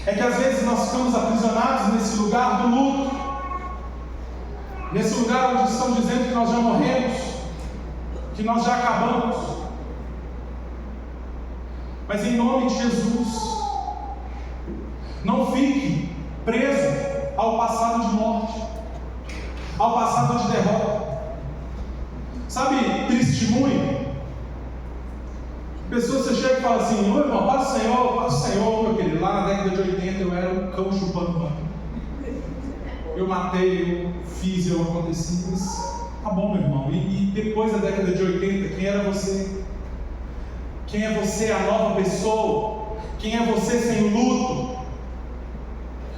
É que às vezes nós ficamos aprisionados nesse lugar do luto, nesse lugar onde estão dizendo que nós já morremos, que nós já acabamos. Mas em nome de Jesus, não fique preso ao passado de morte, ao passado de derrota. Sabe, testemunho? Pessoas, você chega e fala assim: ô irmão, paz do Senhor, meu querido. Lá na década de 80 eu era um cão chupando banho. Eu matei, eu fiz, eu aconteci. Mas tá bom, meu irmão. E depois da década de 80, quem era você? Quem é você, a nova pessoa? Quem é você sem o luto?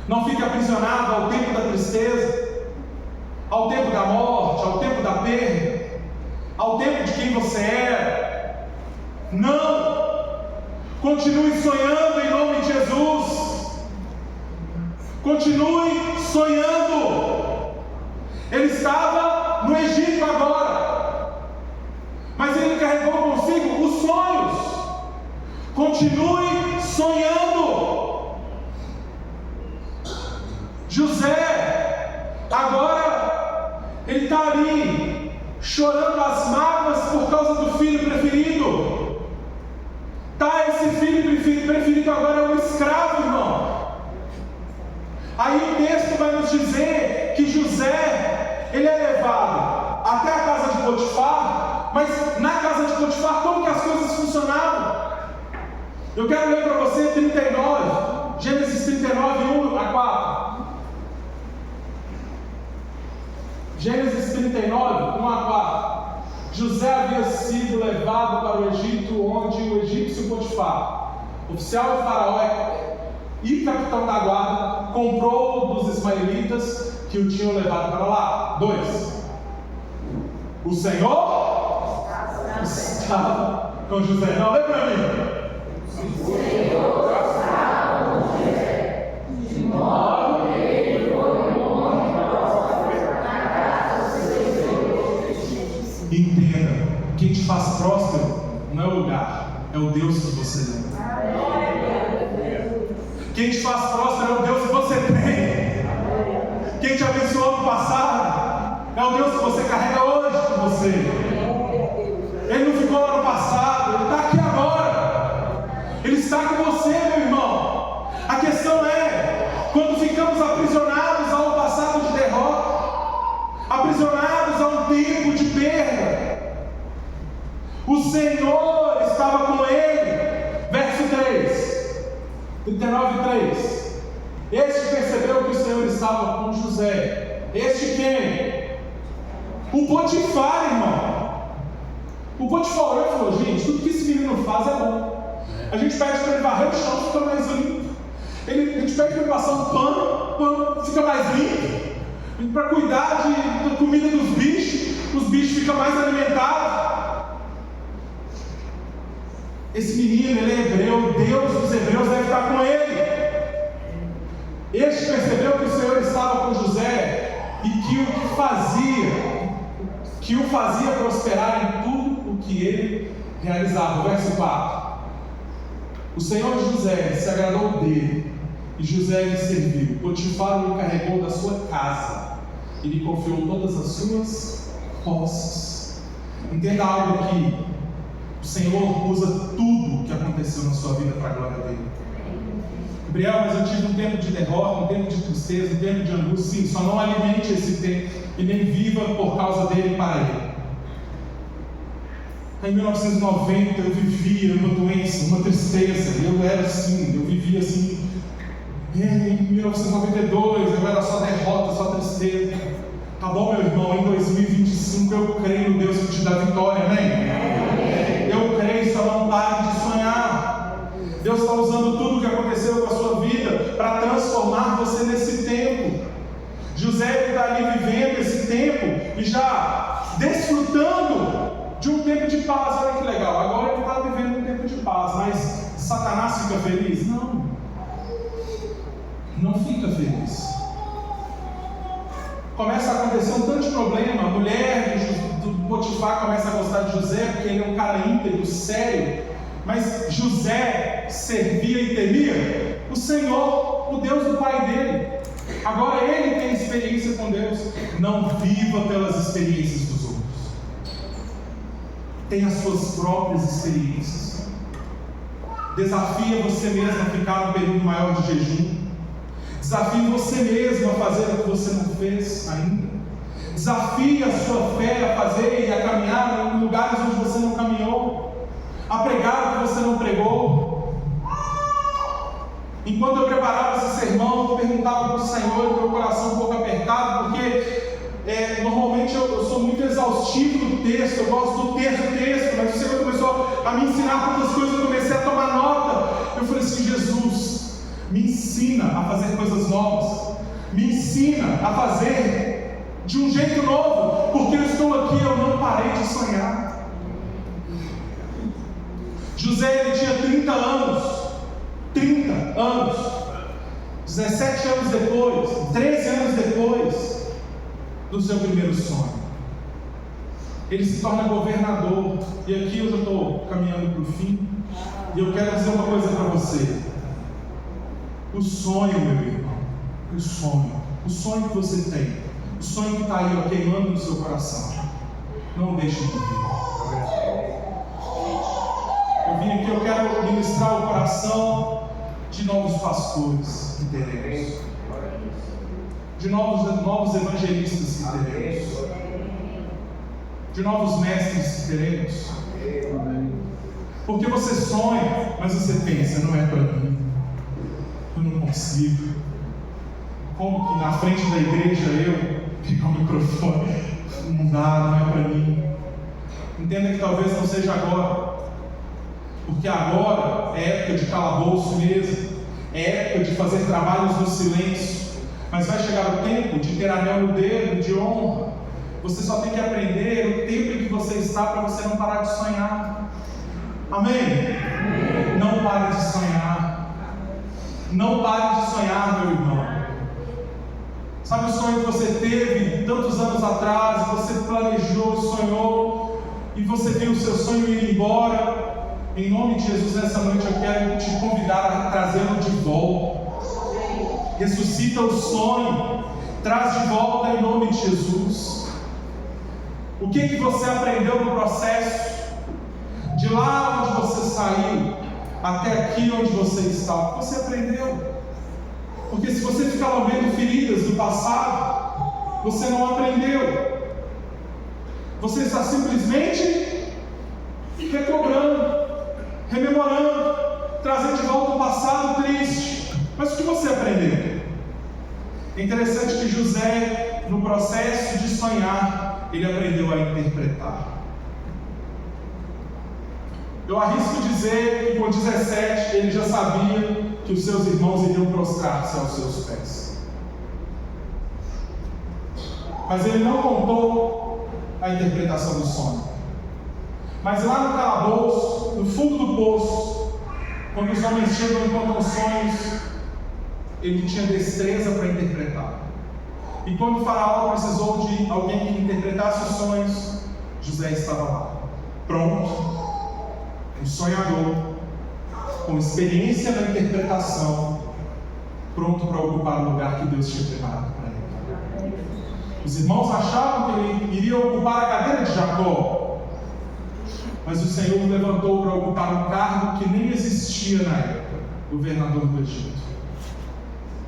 Não fique aprisionado ao tempo da tristeza, ao tempo da morte, ao tempo da perda, ao tempo de quem você era. Não! Continue sonhando em nome de Jesus. Continue sonhando. Ele estava no Egito agora, mas ele carregou consigo os sonhos. Continue sonhando. José, agora, ele está ali, chorando as mágoas por causa do filho preferido. Esse filho preferido agora é um escravo, irmão. Aí o texto vai nos dizer que José, ele é levado até a casa de Potifar, mas na casa de Potifar, como que as coisas funcionavam? Eu quero ler para você 39, Gênesis 39, 1 a 4. Gênesis 39, 1 a 4. José havia sido levado para o Egito, onde o egípcio Potifar, oficial do faraó e capitão da guarda, comprou dos ismaelitas que o tinham levado para lá. 2. O Senhor estava com José. Não, lê para mim. O Senhor estava com José, de modo que ele foi um homem próspero na casa do Senhor. Entenda, quem te faz próspero não é o lugar, é o Deus que você lembra. Quem te faz próspero é o Deus que você tem. Quem te abençoou no passado é o Deus que você carrega hoje com você. Ele não ficou lá no passado, ele está aqui agora. Ele está com você, meu irmão. A questão é, quando ficamos aprisionados a um passado de derrota, aprisionados a um tempo de perda, o Senhor estava com ele. Verso 3, 39:3. Este percebeu que o Senhor estava com José. Este quem? O Potifar, irmão. O Potifar olhou e falou: gente, tudo que esse menino faz é bom. A gente pede para ele varrer o chão, fica mais limpo. A gente pede para ele passar um pano, fica mais limpo. Para cuidar da comida dos bichos, os bichos ficam mais alimentados. Esse menino, ele é hebreu, Deus dos hebreus deve estar com ele. que o fazia prosperar em tudo o que ele realizava. Verso 4. O Senhor José se agradou dele, e José lhe serviu. Potifar o encarregou da sua casa, e lhe confiou todas as suas posses. Entenda algo aqui: o Senhor usa tudo que aconteceu na sua vida para a glória dele. Gabriel, mas eu tive um tempo de derrota, um tempo de tristeza, um tempo de angústia. Sim, só não alimente esse tempo e nem viva por causa dele e para ele. Em 1990 eu vivia uma doença, uma tristeza. Eu era assim, eu vivia assim. Em 1992 eu era só derrota, só tristeza. Tá bom, meu irmão? Em 2025 eu creio no Deus que te dá vitória, amém? Eu creio, só não pare de sonhar. Deus está usando tudo o que aconteceu com a sua vida para transformar você nesse tempo. José está ali vivendo esse tempo e já desfrutando de um tempo de paz. Olha que legal, agora ele está vivendo um tempo de paz, mas Satanás fica feliz? Não, não fica feliz. Começa a acontecer um tanto de problema. A mulher do Potifar começa a gostar de José porque ele é um cara íntegro, sério. Mas José servia e temia o Senhor, o Deus do pai dele. Agora ele tem experiência com Deus. Não viva pelas experiências dos outros. Tenha as suas próprias experiências. Desafia você mesmo a ficar no período maior de jejum. Desafie você mesmo a fazer o que você não fez ainda. Desafie a sua fé a fazer e a caminhar em lugares onde você não caminhou. A pregar o que você não pregou. Enquanto eu preparava esse sermão, eu perguntava para o Senhor, meu coração um pouco apertado, porque normalmente eu sou muito exaustivo do texto, eu gosto do texto, mas o Senhor começou a me ensinar tantas coisas, eu comecei a tomar nota. Eu falei assim: Jesus, me ensina a fazer coisas novas, me ensina a fazer de um jeito novo, porque eu estou aqui, eu não parei de sonhar. José, ele tinha 30 anos, 17 anos depois, 13 anos depois do seu primeiro sonho, ele se torna governador. E aqui eu já estou caminhando para o fim, e eu quero dizer uma coisa para você: o sonho, meu irmão, o sonho que você tem, o sonho que está aí, ó, queimando no seu coração, não deixe de viver. Eu vim aqui, eu quero ministrar o coração de novos pastores que teremos, de novos evangelistas que teremos, de novos mestres que teremos. Porque você sonha, mas você pensa: não é para mim, eu não consigo. Como que na frente da igreja eu fico o microfone? Não dá, não é para mim. Entenda que talvez não seja agora, porque agora é época de calabouço mesmo, é época de fazer trabalhos no silêncio, mas vai chegar o tempo de ter anel no dedo, de honra. Você só tem que aprender o tempo em que você está para você não parar de sonhar. Amém? Não pare de sonhar. Não pare de sonhar, meu irmão. Sabe o sonho que você teve tantos anos atrás, você planejou, sonhou, e você viu o seu sonho ir embora? Em nome de Jesus, nessa noite eu quero te convidar a trazê-lo de volta. Ressuscita o sonho, traz de volta em nome de Jesus. O que você aprendeu no processo? De lá onde você saiu, até aqui onde você está, o que você aprendeu? Porque se você ficar lambendo feridas do passado, você não aprendeu. Você está simplesmente recobrando, rememorando, trazendo de volta o passado triste. Mas o que você aprendeu? É interessante que José, no processo de sonhar, ele aprendeu a interpretar. Eu arrisco dizer que com 17 ele já sabia que os seus irmãos iriam prostrar-se aos seus pés. Mas ele não contou a interpretação do sonho. Mas lá no calabouço, no fundo do poço, quando os homens chegam e contam sonhos, ele tinha destreza para interpretar. E quando o faraó precisou de alguém que interpretasse os sonhos, José estava lá, pronto, um sonhador, com experiência na interpretação, pronto para ocupar o lugar que Deus tinha preparado para ele. Os irmãos achavam que ele iria ocupar a cadeira de Jacó, mas o Senhor o levantou para ocupar um cargo que nem existia na época, governador do Egito.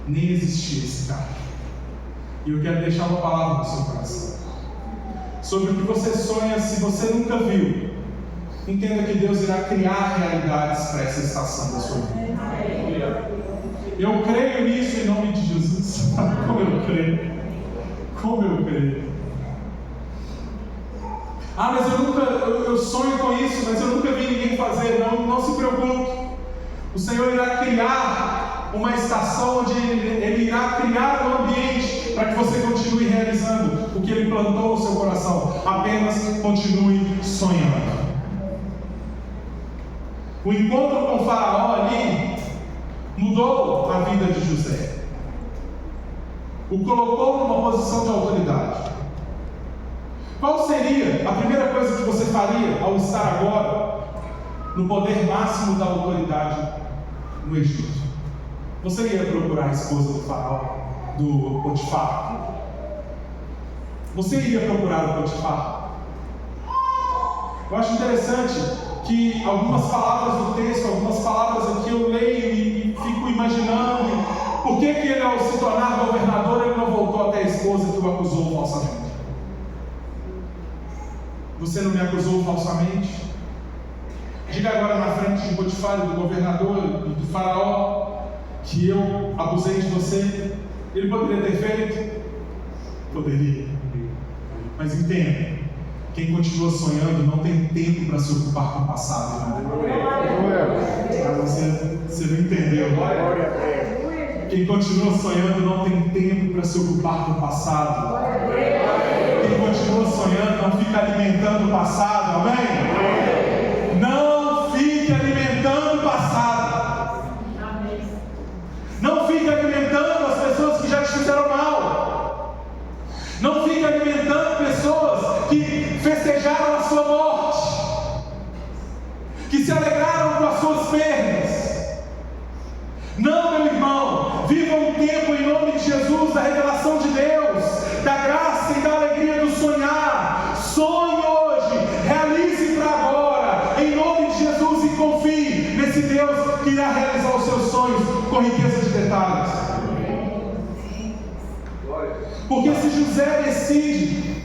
Nem existia esse cargo. E eu quero deixar uma palavra no seu coração sobre o que você sonha. Se você nunca viu, entenda que Deus irá criar realidades para essa estação da sua vida. Eu creio nisso em nome de Jesus. Como eu creio. Como eu creio. Ah, mas eu sonho com isso, mas eu nunca vi ninguém fazer. Não se preocupe. O Senhor irá criar uma estação onde Ele irá criar um ambiente para que você continue realizando o que Ele plantou no seu coração. Apenas continue sonhando. O encontro com o faraó ali mudou a vida de José. O colocou numa posição de autoridade. Qual seria a primeira coisa que você faria ao estar agora no poder máximo da autoridade no Egito? Você ia procurar a esposa do faraó, do Potifar? Você iria procurar o Potifar? Eu acho interessante que algumas palavras do texto, algumas palavras aqui eu leio e fico imaginando por que ele, ao se tornar governador, ele não voltou até a esposa que o acusou falsamente. Você não me acusou falsamente? Diga agora na frente de Potifar, do governador e do faraó, que eu abusei de você. Ele poderia ter feito? Poderia. Mas entenda, quem continua sonhando não tem tempo para se ocupar com o passado. Você não entendeu. Quem continua sonhando não tem tempo para se ocupar com o passado. Quem continua sonhando não fica alimentando o passado. Amém? Não fique alimentando o passado. Não fique alimentando as pessoas que já te fizeram mal. Não fique alimentando pessoas que festejaram a sua morte, que se alegraram com as suas perdas. Não, meu irmão, viva um tempo em nome de Jesus, da revelação de Deus, da graça e da alegria do sonhar. Sonhe hoje, realize para agora, em nome de Jesus, e confie nesse Deus que irá realizar os seus sonhos com riqueza de detalhes. Porque se José decide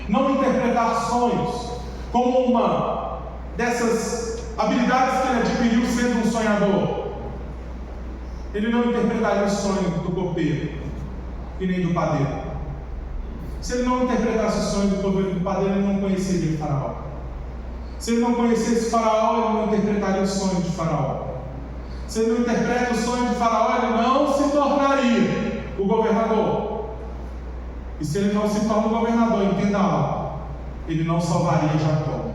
não interpretar sonhos como uma dessas habilidades que ele adquiriu sendo um sonhador, ele não interpretaria o sonho do copeiro e nem do padeiro. Se ele não interpretasse o sonho do copeiro e do padeiro, ele não conheceria o faraó. Se ele não conhecesse o faraó, ele não interpretaria o sonho de faraó. Se ele não interpreta o sonho de faraó, ele não se tornaria o governador. E se ele não se torna o governador, entenda algo, ele não salvaria Jacó.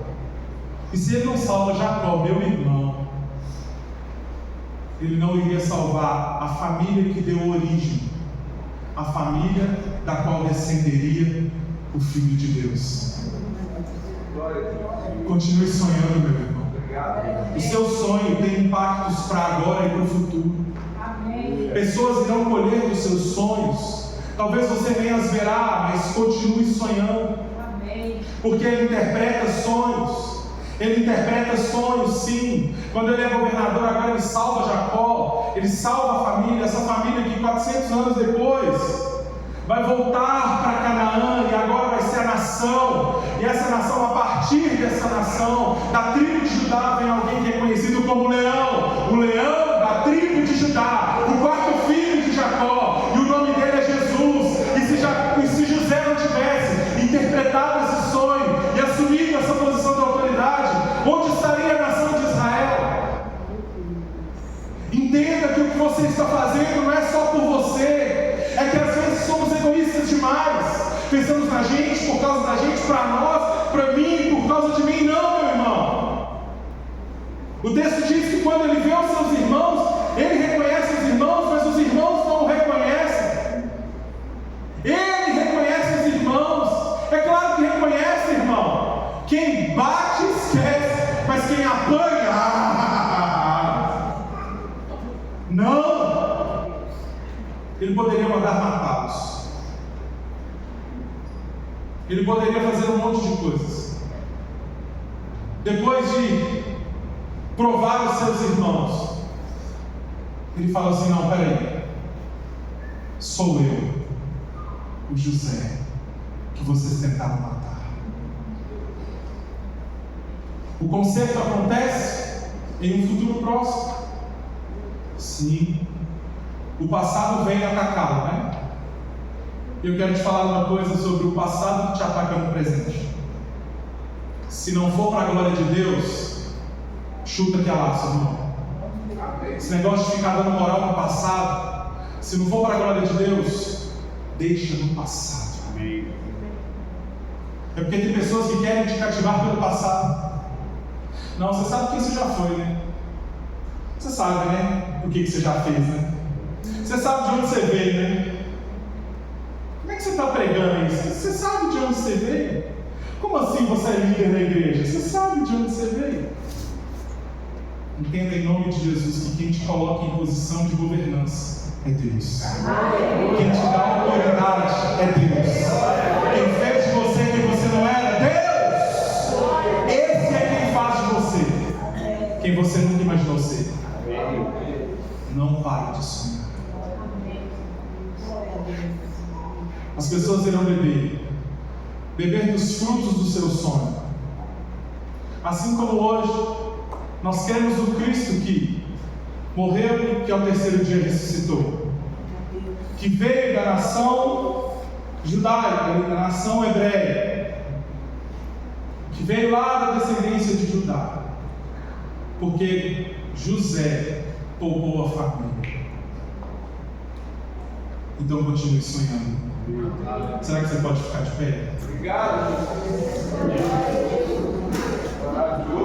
E se ele não salva Jacó, meu irmão, ele não iria salvar a família que deu origem, a família da qual descenderia o Filho de Deus. Continue sonhando, meu irmão. O seu sonho tem impactos para agora e para o futuro. Pessoas irão colher dos seus sonhos. Talvez você nem as verá, mas continue sonhando. Porque ele interpreta sonhos. Ele interpreta sonhos, sim. Quando ele é governador, agora ele salva Jacó. Ele salva a família. Essa família que 400 anos depois vai voltar para Canaã. E agora vai ser a nação. E essa nação, a partir dessa nação, da tribo de Judá, vem alguém que é conhecido como Leão. O leão da tribo de Judá. O quarto filho de Jacó. E o nome dele é Jesus. E se José não tivesse interpretado esse sonho e assumido essa posição de autoridade, onde estaria a nação de Israel? Entenda que o que você está fazendo não é só por você. É que às vezes somos egoístas demais. Pensamos na gente, por causa da gente, para nós, para mim, por causa de mim. Não, meu irmão. O texto diz que quando ele vê os seus irmãos, ele reconhece os irmãos, mas os irmãos não o reconhecem. Ele Ele poderia mandar matá-los. Ele poderia fazer um monte de coisas. Depois de provar os seus irmãos, ele fala assim: não, peraí, sou eu, o José, que vocês tentaram matar. O conserto acontece em um futuro próximo. Sim, o passado vem atacá-lo, né? Eu quero te falar uma coisa sobre o passado que te ataca no presente. Se não for para a glória de Deus, chuta que alaço, irmão. Esse negócio de ficar dando moral no passado, se não for para a glória de Deus, deixa no passado. É porque tem pessoas que querem te cativar pelo passado. Não, você sabe que isso já foi, né? Você sabe, né? O que você já fez, né? Você sabe de onde você veio, né? Como é que você está pregando isso? Você sabe de onde você veio? Como assim você é líder na igreja? Você sabe de onde você veio? Entenda em nome de Jesus que quem te coloca em posição de governança é Deus. Quem te dá autoridade é Deus. Quem fez de você quem você não era, Deus! Esse é quem faz de você quem você nunca imaginou ser. Não pare de sonhar. As pessoas irão beber dos frutos do seu sonho. Assim como hoje nós queremos o Cristo que morreu e que ao terceiro dia ressuscitou, que veio da nação judaica, da nação hebreia, que veio lá da descendência de Judá, porque José poupou a família. Então continue sonhando. Será que você pode ficar de pé? Obrigado.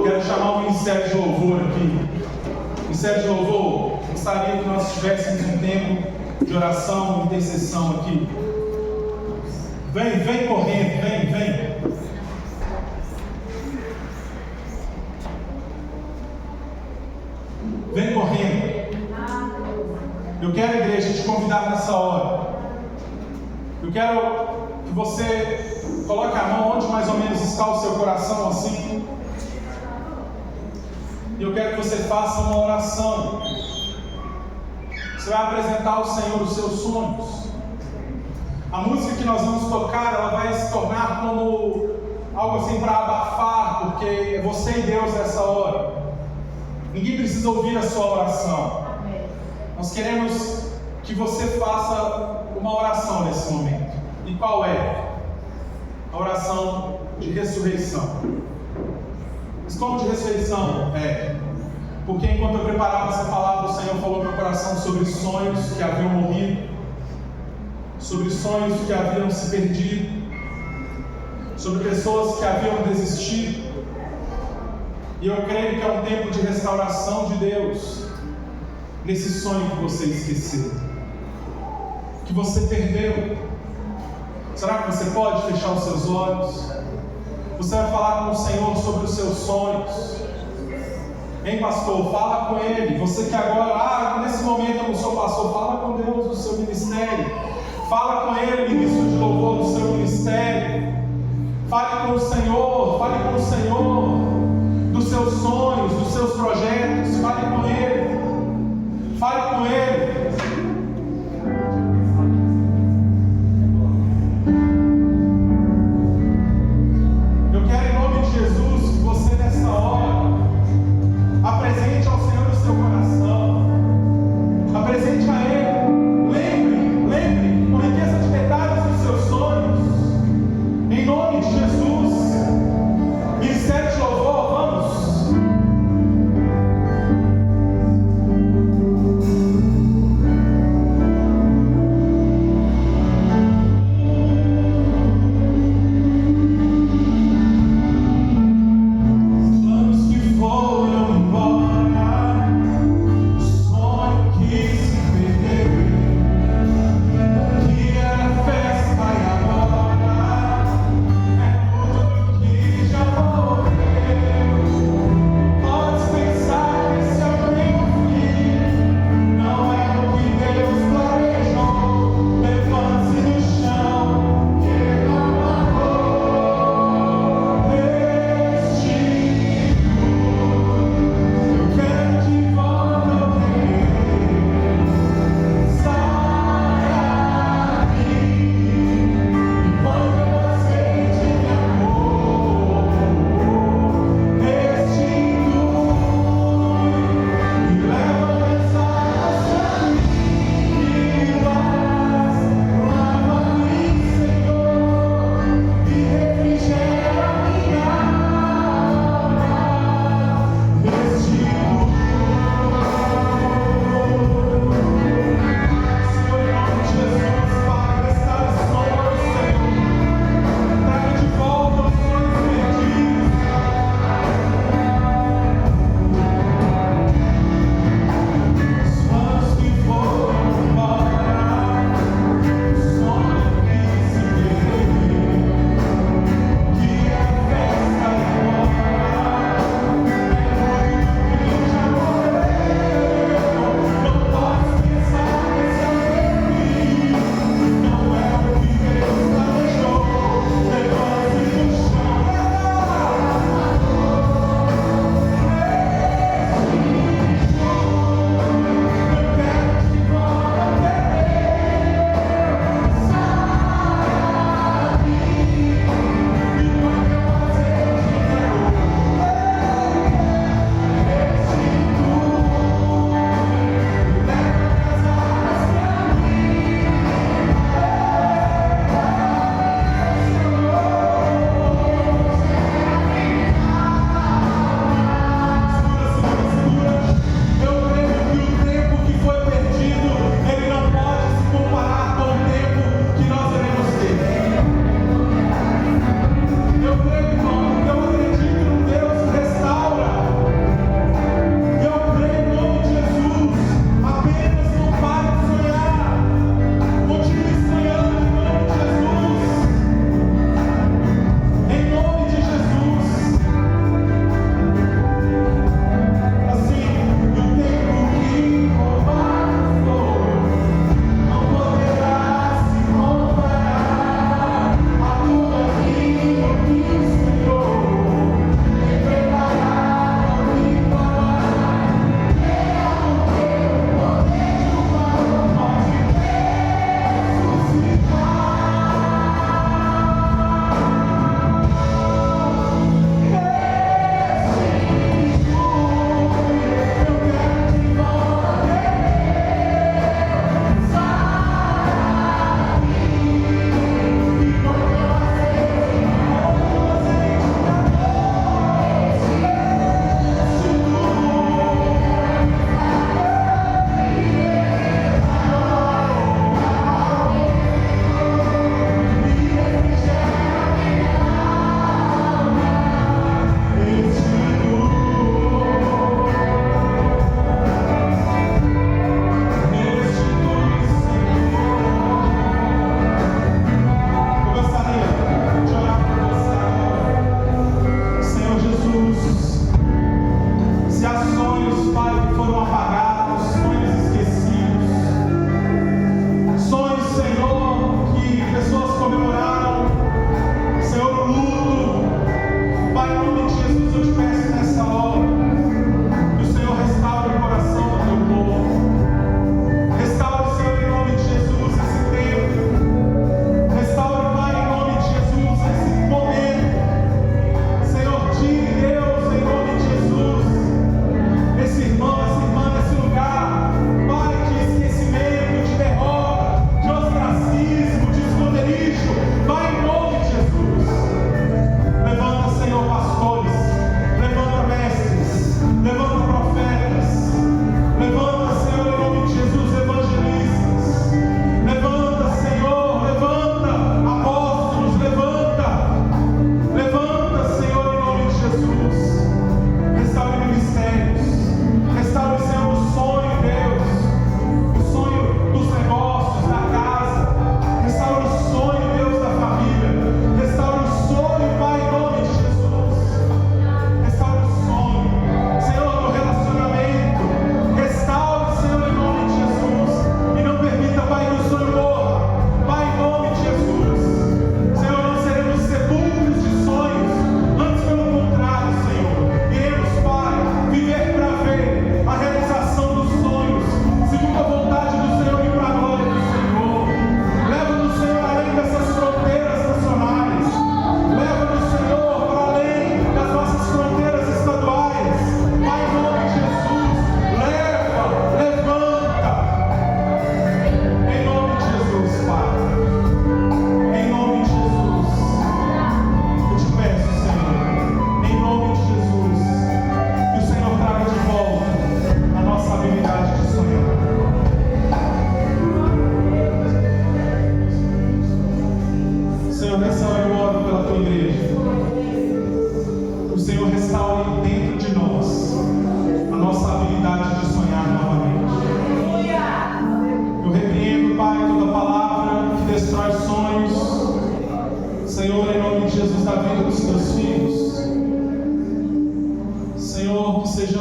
Quero chamar o Ministério de Louvor aqui. Ministério de Louvor, gostaria que nós tivéssemos um tempo de oração, de intercessão aqui. Vem correndo, vem. Vem correndo. Eu quero, igreja, te convidar nessa hora. Eu quero que você coloque a mão onde mais ou menos está o seu coração, assim. E eu quero que você faça uma oração. Você vai apresentar ao Senhor os seus sonhos. A música que nós vamos tocar, ela vai se tornar como algo assim para abafar, porque é você e Deus nessa hora. Ninguém precisa ouvir a sua oração. Nós queremos que você faça uma oração nesse momento. E qual é? A oração de ressurreição. Mas como de ressurreição? Porque enquanto eu preparava essa palavra, o Senhor falou no meu coração sobre sonhos que haviam morrido, sobre sonhos que haviam se perdido, sobre pessoas que haviam desistido. E eu creio que é um tempo de restauração de Deus nesse sonho que você esqueceu, que você perdeu. Será que você pode fechar os seus olhos? Você vai falar com o Senhor sobre os seus sonhos. Hein, pastor? Fala com Ele. Você que agora, nesse momento eu não sou pastor, fala com Deus do seu ministério. Fala com Ele, ministro de louvor do seu ministério. Fale com o Senhor dos seus sonhos, dos seus projetos. Fale com Ele. Fale com Ele. Eu quero, em nome de Jesus, que você nessa hora apresente ao Senhor o seu coração. Apresente a Ele. Lembre com riqueza de detalhes dos seus sonhos. Em nome de Jesus. Ministério de louvor, vamos.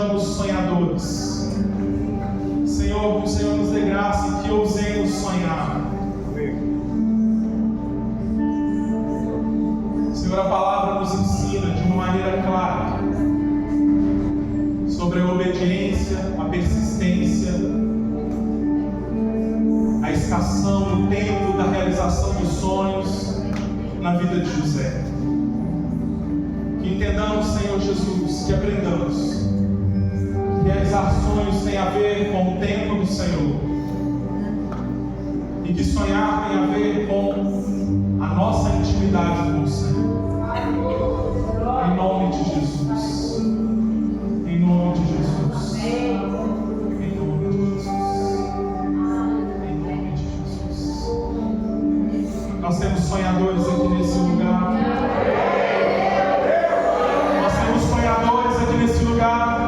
sejamos sonhadores. Senhor, que o Senhor nos dê graça e que ousemos sonhar. Senhor, a palavra nos ensina de uma maneira clara sobre a obediência, a persistência, a estação, o tempo da realização dos sonhos na vida de José. Que entendamos, Senhor Jesus, que aprendamos que realizar sonhos tem a ver com o tempo do Senhor e que sonhar tem a ver com a nossa intimidade com o Senhor. Em nome de Jesus. Em nome de Jesus. Em nome de Jesus. Em nome de Jesus. Nós temos sonhadores aqui nesse lugar. Nós temos sonhadores aqui nesse lugar.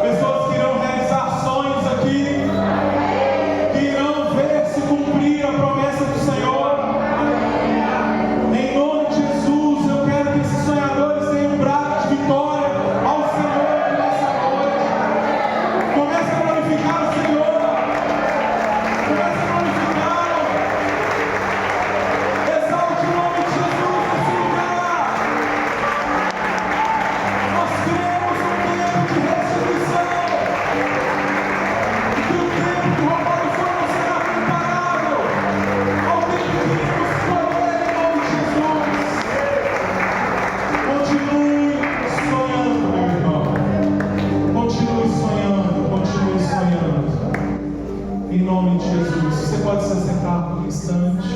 Pessoas que irão realizar sonhos aqui, que irão ver se cumprir a promessa do Senhor. Em nome de Jesus, eu quero que esses sonhadores tenham um brado de vitória ao Senhor nessa noite. Comece a glorificar o Senhor. Comece a glorificá-lo. Exalte o nome de Jesus nesse lugar. Nós cremos no tempo de restituição. E que o tempo do roubado foi não será comparável ao tempo que iremos colher em nome de Jesus. Continue sonhando, meu irmão. Continue sonhando, continue sonhando. Em nome de Jesus. Você pode se assentar por um instante.